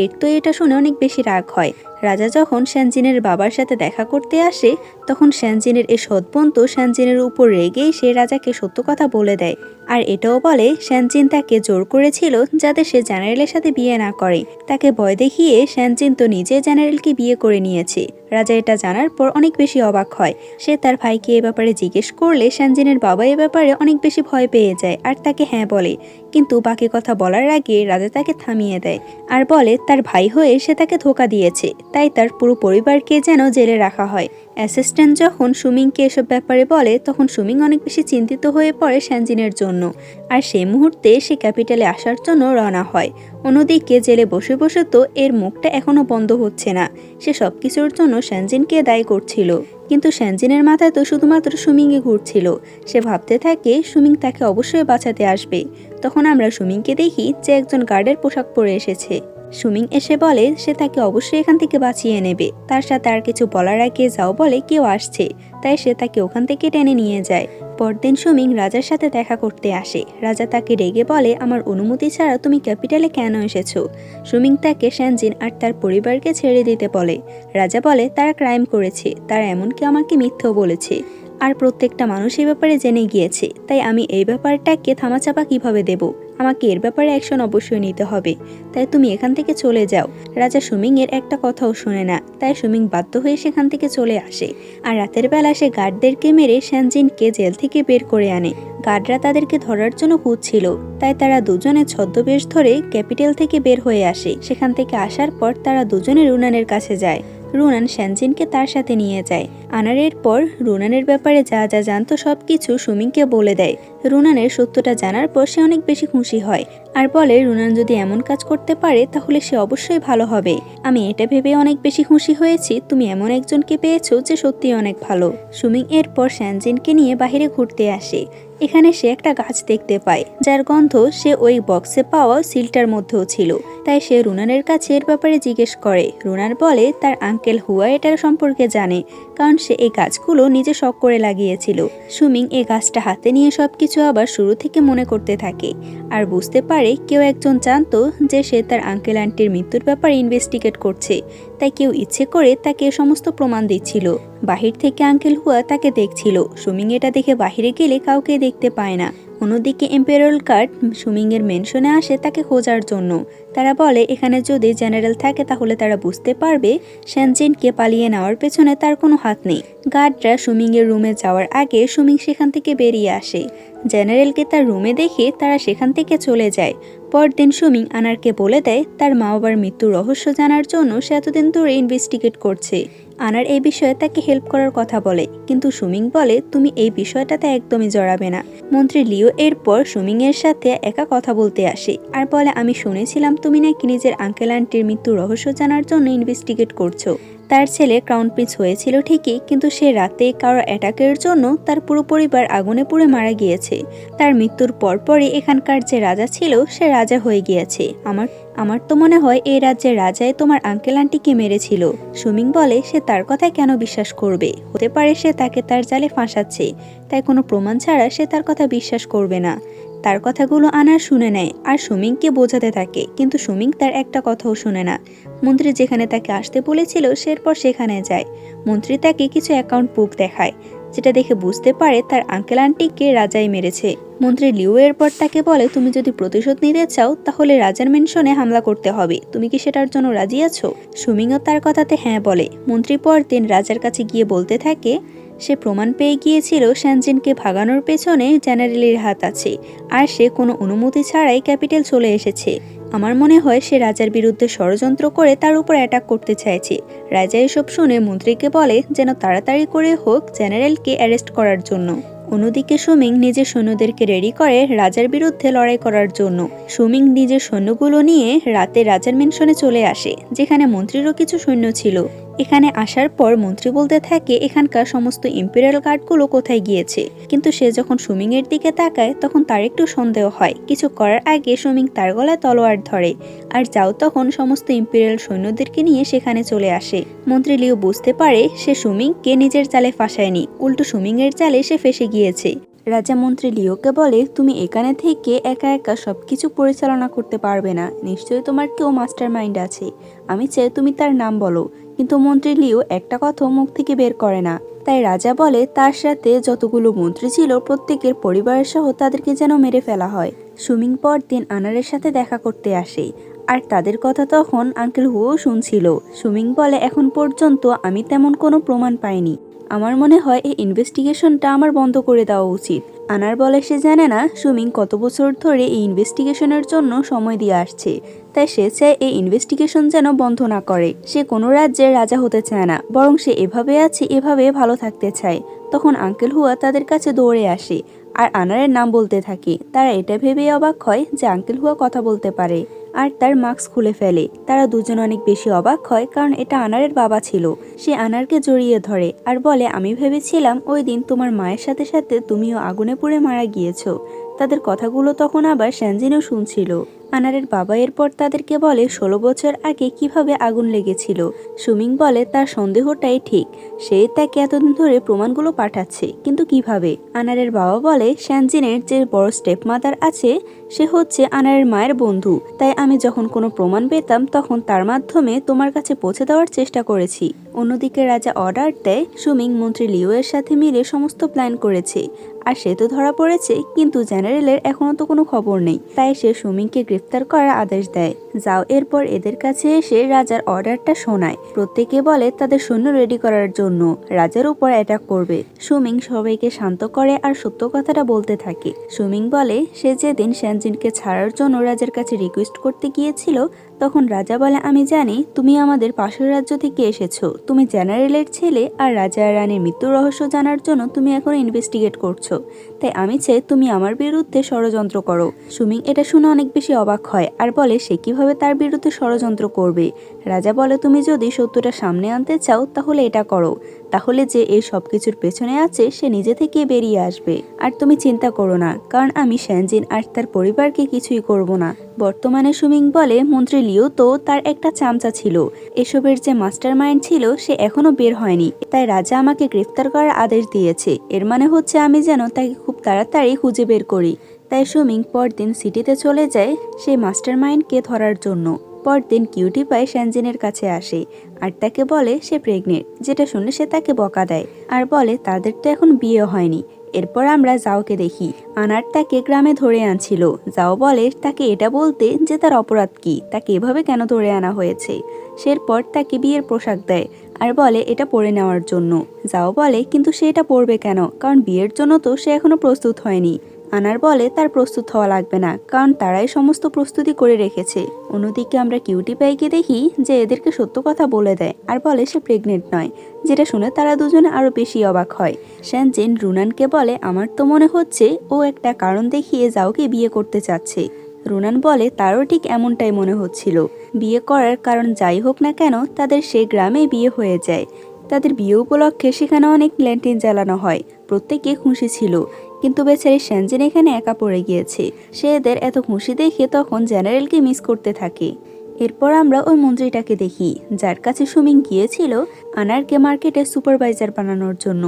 এর তো এটা শুনে অনেক বেশি রাগ হয়। রাজা যখন শানজিনের বাবার সাথে দেখা করতে আসে, তখন শানজিনের এই সৎবোন তো শানজিনের উপর রেগেই সে রাজাকে সত্য কথা বলে দেয়, আর এটাও বলে শানজিন তাকে জোর করেছিল যাতে সে জেনারেলের সাথে বিয়ে না করে। তাকে ভয় দেখিয়ে শানজিন তো নিজে জেনারেলকে বিয়ে করে নিয়েছে। রাজা এটা জানার পর অনেক বেশি অবাক হয়। সে তার ভাইকে এ ব্যাপারে জিজ্ঞেস করলে শানজিনের বাবা এ ব্যাপারে অনেক বেশি ভয় পেয়ে যায় আর তাকে হ্যাঁ বলে, কিন্তু বাকি কথা বলার আগে রাজা তাকে থামিয়ে দেয় আর বলে তার ভাই হয়ে সে তাকে ধোঁকা দিয়েছে, তাই তার পুরো পরিবারকে যেন জেলে রাখা হয়। অ্যাসিস্ট্যান্ট যখন সুমিংকে এসব ব্যাপারে বলে, তখন সুমিং অনেক বেশি চিন্তিত হয়ে পড়ে শানজিনের জন্য, আর সেই মুহূর্তে সে ক্যাপিটালে আসার জন্য রওনা হয়। অন্যদিকে জেলে বসে বসে তো এর মুখটা এখনো বন্ধ হচ্ছে না। সে সবকিছুর জন্য শানজিনকে দায়ী করছিল, কিন্তু শানজিনের মাথায় তো শুধুমাত্র সুমিংই ঘুরছিল। সে ভাবতে থাকে সুমিং তাকে অবশ্যই বাঁচাতে আসবে। তখন আমরা সুমিংকে দেখি যে একজন গার্ডের পোশাক পরে এসেছে। সুমিং এসে বলে সে তাকে অবশ্যই এখান থেকে বাঁচিয়ে নেবে। তার সাথে আর কিছু বলার আগে যাও বলে কেউ আসছে, তাই সে তাকে ওখান থেকে টেনে নিয়ে যায়। পরদিন সুমিং রাজার সাথে দেখা করতে আসে। রাজা তাকে রেগে বলে আমার অনুমতি ছাড়া তুমি ক্যাপিটালে কেন এসেছো? সুমিং তাকে শানজিন আর তার পরিবারকে ছেড়ে দিতে বলে। রাজা বলে তারা ক্রাইম করেছে, তারা এমনকি আমাকে মিথ্যেও বলেছে, আর প্রত্যেকটা মানুষ এই ব্যাপারে জেনে গিয়েছে, তাই আমি এই ব্যাপারটাকে থামাচাপা কিভাবে দেব? আমাকে এর ব্যাপারে অ্যাকশন অবশ্যই নিতে হবে, তাই তুমি এখান থেকে চলে যাও। রাজা সুমিং এর একটা কথাও শোনে না, তাই সুমিং বাধ্য হয়ে সেখান থেকে চলে আসে। আর রাতের বেলা সে গার্ডদেরকে মেরে শানজিনকে জেল থেকে বের করে আনে। গার্ডরা তাদেরকে ধরার জন্য খুঁজছিল, তাই তারা দুজনে ছদ্মবেশ ধরে ক্যাপিটাল থেকে বের হয়ে আসে। সেখান থেকে আসার পর তারা দুজনে রুনানের কাছে যায়। রুনান শ্যানজিনকে তার সাথে নিয়ে যায়। আনারের পর রুনানের ব্যাপারে যা যা জানতো সবকিছু সুমিংকে বলে দেয়। রুনানের সত্যটা জানার পর সে অনেক বেশি খুশি হয় আর বলে রুনান যদি এমন কাজ করতে পারে তাহলে সে অবশ্যই ভালো হবে। আমি এটা ভেবে অনেক বেশি খুশি হয়েছি, তুমি এমন একজনকে পেয়েছো যে সত্যি অনেক ভালো। সুমিং এরপর শ্যানজিনকে নিয়ে বাইরে ঘুরতে আসে। এখানে সে একটা গাছ দেখতে পায় যার গন্ধ সে ওই বক্সে পাওয়া সিলটার মধ্যেও ছিল। তাই সে রুনানের কাছে এর ব্যাপারে জিজ্ঞেস করে। রুনান বলে তার আঙ্কেল হুয়া এটার সম্পর্কে জানে, কারণ সে এই গাছগুলো নিজে শখ করে লাগিয়েছিল। সুমিং এই গাছটা হাতে নিয়ে সবকিছু আবার শুরু থেকে মনে করতে থাকে আর বুঝতে পারে কেউ একজন জানতো যে সে তার আঙ্কেল আন্টির মৃত্যুর ব্যাপারে ইনভেস্টিগেট করছে, তাই কেউ ইচ্ছে করে তাকে সমস্ত প্রমাণ দিচ্ছিল। বাহির থেকে আঙ্কেল হুয়া তাকে দেখছিল। সুমিং এটা দেখে বাহিরে গেলে কাউকে দেখতে পায় না। অন্যদিকে এম্পেরিয়াল গার্ড সুমিং এর মেনশনে আসে তাকে খোঁজার জন্য। তারা বলে এখানে যদি জেনারেল থাকে তাহলে তারা বুঝতে পারবে শ্যানজিনকে পালিয়ে নেওয়ার পেছনে তার কোনো হাত নেই। গার্ডরা সুমিং এর রুমে যাওয়ার আগে সুমিং সেখান থেকে বেরিয়ে আসে। জেনারেলকে তার রুমে দেখে তারা সেখান থেকে চলে যায়। পরদিন সুমিং আনারকে বলে দেয় তার মা বাবার মৃত্যুর রহস্য জানার জন্য সে এতদিন ধরে ইনভেস্টিগেট করছে। আনার এই বিষয়ে তাকে হেল্প করার কথা বলে, কিন্তু সুমিং বলে তুমি এই বিষয়টাতে একদমই জড়াবে না। মন্ত্রী লিও এরপর সুমিং এর সাথে একা কথা বলতে আসে আর বলে আমি শুনেছিলাম তুমি নাকি নিজের আঙ্কেল আন্টির মৃত্যুর রহস্য জানার জন্য ইনভেস্টিগেট করছো। তার ছেলে ক্রাউন প্রিন্স হয়েছিল ঠিকই, কিন্তু সে রাতে কারো অ্যাটাকের জন্য তার পুরো পরিবার আগুনে পুড়ে মারা গিয়েছে। তার মৃত্যুর পরপরই এখানকার যে রাজা ছিল সে রাজা হয়ে গিয়েছে। আমার তো মনে হয় এই রাজ্যের রাজাই তোমার আঙ্কেল আন্টিকে মেরেছিল। সুমিং বলে সে তার কথায় কেন বিশ্বাস করবে, হতে পারে সে তাকে তার জালে ফাঁসাচ্ছে, তাই কোনো প্রমাণ ছাড়া সে তার কথা বিশ্বাস করবে না। তার কথাগুলো আনার শুনে নেয় আর সুমিংকে বোঝাতে থাকে, কিন্তু সুমিং তার একটা কথাও শুনে না। মন্ত্রী যেখানে তাকে আসতে বলেছিল সেরপর সেখানে যায়। মন্ত্রী তাকে কিছু অ্যাকাউন্ট বুক দেখায়, যেটা দেখে বুঝতে পারে তার আঙ্কেল আন্টিকে রাজাই মেরেছে। মন্ত্রী লিও এরপর তাকে বলে তুমি যদি প্রতিশোধ নিতে চাও তাহলে রাজার মেনশনে হামলা করতে হবে, তুমি কি সেটার জন্য রাজি আছো? সুমিংও তার কথাতে হ্যাঁ বলে। মন্ত্রী পরদিন রাজার কাছে গিয়ে বলতে থাকে সে প্রমাণ পেয়ে গিয়েছিল শ্যানজিনকে ভাগানোর পেছনে জেনারেলের হাত আছে আর সে কোনো অনুমতি ছাড়াই ক্যাপিটাল চলে এসেছে। আমার মনে হয় সে রাজার বিরুদ্ধে ষড়যন্ত্র করে তার উপর অ্যাটাক করতে চাইছে। রাজা এসব শুনে মন্ত্রীকে বলে যেন তাড়াতাড়ি করে হোক জেনারেলকে অ্যারেস্ট করার জন্য। অন্যদিকে সুমিং নিজের সৈন্যদেরকে রেডি করে রাজার বিরুদ্ধে লড়াই করার জন্য। সুমিং নিজের সৈন্যগুলো নিয়ে রাতে রাজার মেনশনে চলে আসে, যেখানে মন্ত্রীরও কিছু সৈন্য ছিল। এখানে আসার পর মন্ত্রী বলতে থাকে এখানকার সমস্ত ইম্পেরিয়াল গার্ডগুলো কোথায় গিয়েছে, কিন্তু সে যখন সুমিং এর দিকে তাকায় তখন তার একটু সন্দেহ হয়। কিছু করার আগে সুমিং তার গলায় তলোয়ার ধরে আর যাও তখন সমস্ত ইম্পেরিয়াল সৈন্যদেরকে নিয়ে সেখানে চলে আসে। মন্ত্রী লিও বুঝতে পারে সে সুমিংকে নিজের জালে ফাঁসায়নি, উল্টো সুমিং এর জালে সে ফেসে গিয়েছে। রাজা মন্ত্রী লিওকে বলে তুমি এখানে থেকে একা একা সবকিছু পরিচালনা করতে পারবে না, নিশ্চয়ই তোমার কেউ মাস্টার মাইন্ড আছে, আমি চাই তুমি তার নাম বলো। কিন্তু মন্ত্রী লিও একটা কথা মুখ থেকে বের করে না। তাই রাজা বলে তার সাথে যতগুলো মন্ত্রী ছিল প্রত্যেকের পরিবারের সহ তাদেরকে যেন মেরে ফেলা হয়। সুমিং পরদিন আনারের সাথে দেখা করতে আসে আর তাদের কথা তখন আঙ্কেল হুও শুনছিল। সুমিং বলে এখন পর্যন্ত আমি তেমন কোনো প্রমাণ পাইনি, আমার মনে হয় এই ইনভেস্টিগেশনটা আমার বন্ধ করে দেওয়া উচিত। আনার বলে সে জানে না সুমিং কত বছর ধরে এই ইনভেস্টিগেশনের জন্য সময় দিয়ে আসছে, তাই সে চায় এই ইনভেস্টিগেশন যেন বন্ধ না করে। সে কোনো রাজ্যের রাজা হতে চায় না, বরং সে এভাবে আছে এভাবে ভালো থাকতে চায়। তখন আঙ্কেল হুয়া তাদের কাছে দৌড়ে আসে আর আনারের নাম বলতে থাকে। তারা এটা ভেবেই অবাক হয় যে আঙ্কেল হুয়া কথা বলতে পারে আর তার মাস্ক খুলে ফেলে। তারা দুজন অনেক বেশি অবাক হয়, কারণ এটা আনারের বাবা ছিল। সে আনারকে জড়িয়ে ধরে আর বলে আমি ভেবেছিলাম ওই দিন তোমার মায়ের সাথে সাথে তুমিও আগুনে পুড়ে মারা গিয়েছো। তাদের কথাগুলো তখন আবার শ্যানজিনও শুনছিল। আনারের বাবা এরপর তাদেরকে বলে 16 বছর আগে কিভাবে আগুন লেগেছিল। সুমিং বলে তার সন্দেহটাই ঠিক, সে তাকে এতদিন ধরে প্রমাণগুলো পাঠাচ্ছে, কিন্তু কিভাবে? আনারের বাবা বলে শ্যানজিনের যে বড় স্টেপ মাদার আছে সে হচ্ছে আনারের মায়ের বন্ধু, তাই আমি যখন কোনো প্রমাণ পেতাম তখন তার মাধ্যমে তোমার কাছে পৌঁছে দেওয়ার চেষ্টা করেছি। অন্যদিকে রাজা অর্ডার দেয় সুমিং মন্ত্রী লিও এর সাথে মিলে সমস্ত প্ল্যান করেছে আর সে তো ধরা পড়েছে, কিন্তু জেনারেলের এখনো তো কোনো খবর নেই। তাই সে সুমিংকে গ্রেফতার করার আদেশ দেয়। যাও এরপর এদের কাছে এসে রাজার অর্ডারটা শোনায়। প্রত্যেকে বলে তাদের সৈন্য রেডি করার জন্য, রাজার উপর অ্যাটাক করবে। সুমিং সবাইকে শান্ত করে আর সত্য কথাটা বলতে থাকে। সুমিং বলে সে যেদিন শ্যানজিনকে ছাড়ার জন্য রাজার কাছে রিকোয়েস্ট করতে গিয়েছিল, তখন রাজা বলে আমি জানি তুমি আমাদের পাশের রাজ্য থেকে এসেছো, তুমি জেনারেলের ছেলে আর রাজা আর রানীর মৃত্যুর রহস্য জানার জন্য তুমি এখন ইনভেস্টিগেট করছো, তাই আমি চাই তুমি আমার বিরুদ্ধে ষড়যন্ত্র করো। সুমিং এটা শুনে অনেক বেশি অবাক হয় আর বলে সে কিভাবে তার বিরুদ্ধে ষড়যন্ত্র করবে। রাজা বলে তুমি যদি সত্যটা সামনে আনতে চাও তাহলে এটা করো, তাহলে যে এই সবকিছুর পেছনে আছে সে নিজে থেকে বেরিয়ে আসবে। আর তুমি চিন্তা করো না, কারণ আমি শ্যানজিন আর তার পরিবারকে কিছুই করব না। বর্তমানে সুমিং বলে মন্ত্রী লিও তো তার একটা চামচা ছিল, এসবের যে মাস্টার মাইন্ড ছিল সে এখনো বের হয়নি, তাই রাজা আমাকে গ্রেফতার করার আদেশ দিয়েছে। এর মানে হচ্ছে আমি যেন তাকে খুব তাড়াতাড়ি খুঁজে বের করি। তাই সুমিং পরদিন সিটিতে চলে যায় সেই মাস্টার মাইন্ডকে ধরার জন্য। পরদিন কিউটি পাই শ্যানজিনের কাছে আসে আর তাকে বলে সে প্রেগনেন্ট, যেটা শুনে সে তাকে বকা দেয় আর বলে তাদের তো এখন বিয়ে হয়নি। এরপর আমরা জাওকে দেখি, আনার তাকে গ্রামে ধরে আনছিল। জাও বলে তাকে এটা বলতে যে তার অপরাধ কি, তাকে এভাবে কেন ধরে আনা হয়েছে। সেরপর তাকে বিয়ের পোশাক দেয় আর বলে এটা পরে নেওয়ার জন্য। জাও বলে কিন্তু সে এটা পরবে কেন, কারণ বিয়ের জন্য তো সে এখনো প্রস্তুত হয়নি। আনার বলে তার প্রস্তুত হওয়া লাগবে না, কারণ তারাই সমস্ত প্রস্তুতি করে রেখেছে। অন্যদিকে আমরা কিউটি পাইকে দেখি যে এদেরকে সত্য কথা বলে দেয় আর বলে সে প্রেগনেন্ট নয়, যেটা শুনে তারা দুজনে আরো বেশি অবাক হয়। শ্যানজিন রুনানকে বলে আমার তো মনে হচ্ছে ও একটা কারণ দেখিয়ে জাওকে বিয়ে করতে চাচ্ছে। রুনান বলে তারও ঠিক এমনটাই মনে হচ্ছিল। বিয়ে করার কারণ যাই হোক না কেন, তাদের সে গ্রামে বিয়ে হয়ে যায়। তাদের বিয়ে উপলক্ষে সেখানে অনেক ল্যান্টিন জ্বালানো হয়, প্রত্যেকে খুশি ছিল। কিন্তু বেচারি শ্যানজিন এখানে একা পড়ে গিয়েছে। সে এদের এত খুশি দেখে তখন জেনারেলকে মিস করতে থাকে। এরপর আমরা ওই মন্ত্রীটাকে দেখি যার কাছে সুমিং গিয়েছিল আনারকে মার্কেটে সুপারভাইজার বানানোর জন্য।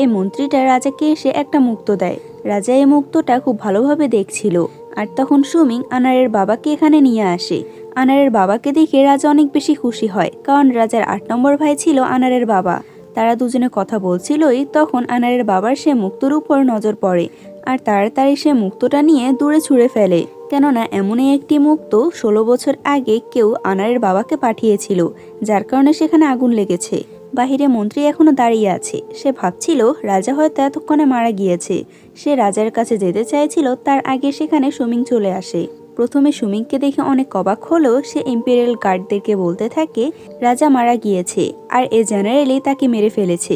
এই মন্ত্রীটা রাজাকে এসে একটা মুক্তো দেয়। রাজা এই মুক্তোটা খুব ভালোভাবে দেখছিল। আর তখন সুমিং আনারের বাবাকে এখানে নিয়ে আসে। আনারের বাবাকে দেখে রাজা অনেক বেশি খুশি হয়, কারণ রাজার 8 নম্বর ভাই ছিল আনারের বাবা। তারা দুজনে কথা বলছিলই, তখন আনারের বাবার সে মুক্তোর উপর নজর পড়ে আর তাড়াতাড়ি সে মুক্তোটা নিয়ে দূরে ছুঁড়ে ফেলে। কেননা এমনই একটি মুক্তো 16 বছর আগে কেউ আনারের বাবাকে পাঠিয়েছিল, যার কারণে সেখানে আগুন লেগেছে। বাহিরে মন্ত্রী এখনো দাঁড়িয়ে আছে। সে ভাবছিল রাজা হয়তো এতক্ষণে মারা গিয়েছে। সে রাজার কাছে যেতে চাইছিল, তার আগে সেখানে সুমিং চলে আসে। প্রথমে সুমিংকে দেখে অনেক অবাক হলেও সে ইম্পেরিয়াল গার্ডদেরকে বলতে থাকে রাজা মারা গিয়েছে আর এ জেনারেলি তাকে মেরে ফেলেছে।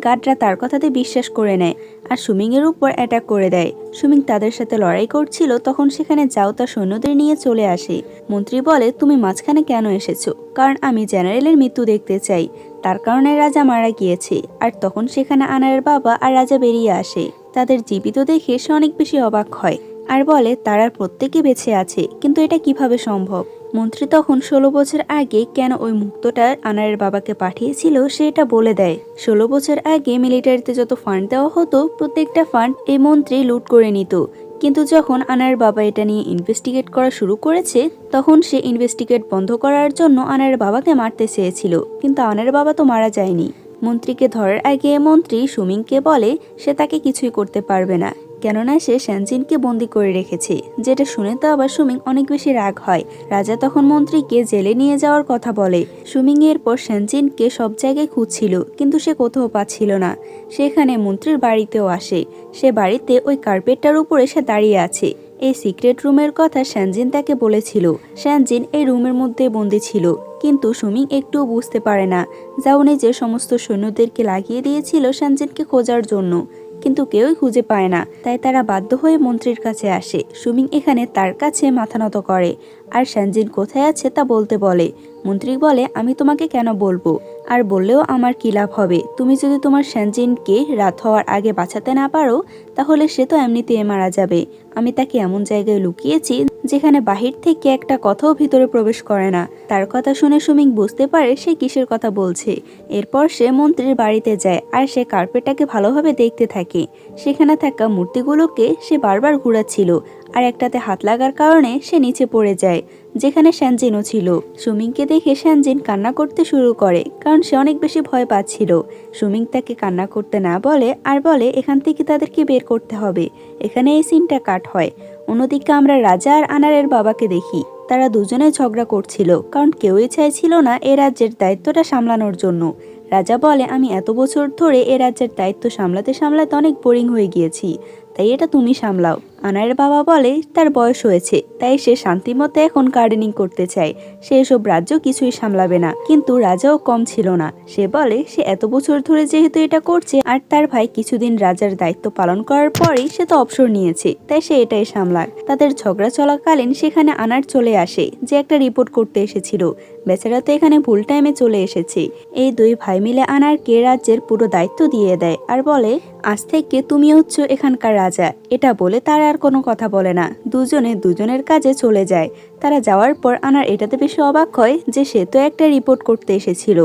গার্ডরা তার কথাতে বিশ্বাস করে নেয় আর সুমিংয়ের উপর অ্যাটাক করে দেয়। সুমিং তাদের সাথে লড়াই করছিল, তখন সেখানে যাও তার সৈন্যদের নিয়ে চলে আসে। মন্ত্রী বলে তুমি মাঝখানে কেন এসেছো, কারণ আমি জেনারেলের মৃত্যু দেখতে চাই, তার কারণে রাজা মারা গিয়েছে। আর তখন সেখানে আনারের বাবা আর রাজা বেরিয়ে আসে। তাদের জীবিত দেখে সে অনেক বেশি অবাক হয় আর বলে তারা প্রত্যেকে বেঁচে আছে, কিন্তু এটা কিভাবে সম্ভব। মন্ত্রী তখন 16 বছর আগে কেন ওই মুক্তোটা আনারের বাবাকে পাঠিয়েছিল সেটা বলে দেয়। 16 বছর আগে মিলিটারিতে যত ফান্ড দেওয়া হতো প্রত্যেকটা ফান্ড এই মন্ত্রী লুট করে নিত। কিন্তু যখন আনারের বাবা এটা নিয়ে ইনভেস্টিগেট করা শুরু করেছে, তখন সে ইনভেস্টিগেট বন্ধ করার জন্য আনারের বাবাকে মারতে চেয়েছিল, কিন্তু আনারের বাবা তো মারা যায়নি। মন্ত্রীকে ধরার আগে মন্ত্রী সুমিংকে বলে সে তাকে কিছুই করতে পারবে না, কেননা সে শ্যানজিনকে বন্দি করে রেখেছে। যেটা শুনে তো আবার সুমিং অনেক বেশি রাগ হয়। রাজা তখন মন্ত্রীকে জেলে নিয়ে যাওয়ার কথা বলে। সুমিং এর পর শ্যানজিনকে সব জায়গায় খুঁজছিল, কিন্তু সে কোথাও পাচ্ছিল না। সেখানে মন্ত্রীর বাড়িতেও আসে। সে বাড়িতে ওই কার্পেটটার উপরে সে দাঁড়িয়ে আছে। এই সিক্রেট রুমের কথা শ্যানজিন তাকে বলেছিল। শ্যানজিন এই রুমের মধ্যে বন্দি ছিল, কিন্তু সুমিং একটুও বুঝতে পারে না। যাও নিজে সমস্ত সৈন্যদেরকে লাগিয়ে দিয়েছিল শ্যানজিনকে খোঁজার জন্য, কিন্তু কেউই খুঁজে পায় না। তাই তারা বাধ্য হয়ে মন্ত্রীর কাছে আসে। সুমিং এখানে তার কাছে মাথা নত করে আর শ্যানজিন কোথায় আছে তা বলতে বলে। মন্ত্রী বলে আমি তোমাকে কেন বলবো, আর বললেও আমার কি লাভ হবে। তুমি যদি তোমার শ্যানজিনকে রাত হওয়ার আগে বাঁচাতে না পারো, তাহলে সে তো এমনিতেই মারা যাবে। আমি তাকে এমন জায়গায় লুকিয়েছি যেখানে বাহির থেকে একটা কথাও ভিতরে প্রবেশ করে না। তার কথা শুনে সুমিং বুঝতে পারে সে কিসের কথা বলছে। এরপর সে মন্ত্রীর বাড়িতে যায় আর সে কার্পেটটাকে ভালোভাবে দেখতে থাকে। সেখানে থাকা মূর্তিগুলোকে সে বারবার ঘুরাচ্ছিল আর একটাতে হাত লাগার কারণে সে নিচে পড়ে যায়, যেখানে শ্যানজিনও ছিল। সুমিংকে দেখে শ্যানজিন কান্না করতে শুরু করে, কারণ সে অনেক বেশি ভয় পাচ্ছিল। সুমিং তাকে কান্না করতে না বলে আর বলে এখান থেকে তাদেরকে বের করতে হবে। এখানে এই সিনটা কাট হয়। অন্যদিকে আমরা রাজা আর আনারের বাবাকে দেখি, তারা দুজনে ঝগড়া করছিল, কারণ কেউই চাইছিল না এ রাজ্যের দায়িত্বটা সামলানোর জন্য। রাজা বলে, আমি এত বছর ধরে এ রাজ্যের দায়িত্ব সামলাতে সামলাতে অনেক বোরিং হয়ে গিয়েছি, তাই এটা তুমি সামলাও। আনারের বাবা বলে তার বয়স হয়েছে, তাই সে শান্তিমতো এখন গার্ডেনিং করতে চায়, সে এসব রাজ্য কিছুই সামলাবে না। কিন্তু রাজাও কম ছিল না, সে বলে সে এত বছর ধরে যেহেতু এটা করছে আর তার ভাই কিছুদিন রাজার দায়িত্ব পালন করার পরেই সে তো অবসর নিয়েছে, তাই সে এটাই সামলাক। তাদের ঝগড়া চলাকালীন সেখানে আনার চলে আসে, যে একটা রিপোর্ট করতে এসেছিল। বেচারা তো এখানে ভুল টাইমে চলে এসেছে। এই দুই ভাই মিলে আনারকে রাজ্যের পুরো দায়িত্ব দিয়ে দেয় আর বলে, আজ থেকে তুমি হচ্ছ এখানকার রাজা। এটা বলে তারা আর কোনো কথা বলে না, দুজনে দুজনের কাজে চলে যায়। তারা যাওয়ার পর আনার এটাতে বেশি অবাক হয় যে সে তো একটা রিপোর্ট করতে এসেছিল।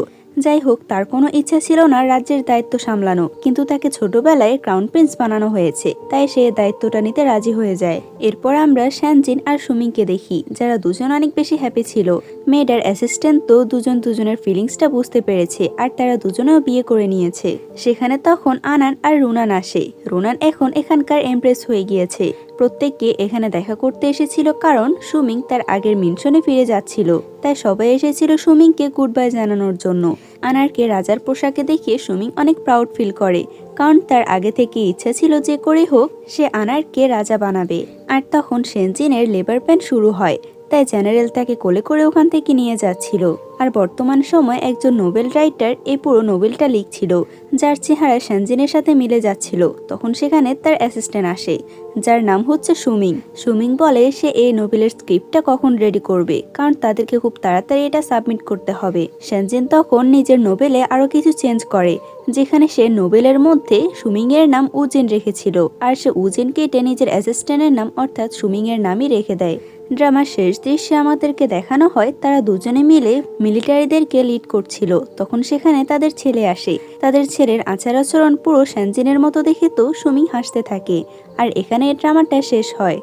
যাই হোক, তার কোনো ইচ্ছা ছিল না রাজ্যের দায়িত্ব সামলানো, কিন্তু তাকে ছোটবেলায় ক্রাউন প্রিন্স বানানো হয়েছে, তাই সে দায়িত্বটা নিতে রাজি হয়ে যায়। এরপর আমরা শ্যানজিন আর সুমিংকে দেখি, যারা দুজন অনেক বেশি হ্যাপি ছিল। মেয়েটার অ্যাসিস্ট্যান্ট তো দুজন দুজনের ফিলিংসটা বুঝতে পেরেছে আর তারা দুজনেও বিয়ে করে নিয়েছে। সেখানে তখন আনান আর রুনান আসে। রুনান এখন এখানকার এমপ্রেস হয়ে গিয়েছে। প্রত্যেককে এখানে দেখা করতে এসেছিল, কারণ সুমিং তার আগের মিশনে ফিরে যাচ্ছিল, তাই সবাই এসেছিল সুমিংকে গুড বাই জানানোর জন্য। আনারকে রাজার পোশাকে দেখিয়ে সুমিং অনেক প্রাউড ফিল করে, কারণ তার আগে থেকে ইচ্ছা ছিল যে করে হোক সে আনারকে রাজা বানাবে। আর তখন সেনজিনের লেবার প্যান শুরু হয়, তাই জেনারেল তাকে কোলে করে ওখান থেকে নিয়ে যাচ্ছিল। আর বর্তমান সময় একজন নোবেল রাইটার এই পুরো নোবেলটা লিখছিল, যার চেহারা সেনজিনের সাথে মিলে যাচ্ছিল। তখন সেখানে তার অ্যাসিস্ট্যান্ট আসে, যার নাম হচ্ছে সুমিং। সুমিং বলে সে এই নোবেলের স্ক্রিপ্টটা কখন রেডি করবে, কারণ তাদেরকে খুব তাড়াতাড়ি এটা সাবমিট করতে হবে। সেনজিন তখন নিজের নোবেলে আরো কিছু চেঞ্জ করে, যেখানে সে নোবেলের মধ্যে সুমিং এর নাম উজিন রেখেছিল, আর সে উজিন কেটে নিজের অ্যাসিস্ট্যান্টের নাম অর্থাৎ সুমিং এর নামই রেখে দেয়। ড্রামার শেষ দৃশ্যে আমাদেরকে দেখানো হয় তারা দুজনে মিলে মিলিটারিদেরকে লিড করছিল। তখন সেখানে তাদের ছেলে আসে, তাদের ছেলের আচার আচরণ পুরো সেনজিনের মতো দেখে তো সুমিং হাসতে থাকে। আর এখানে ড্রামাটা শেষ হয়।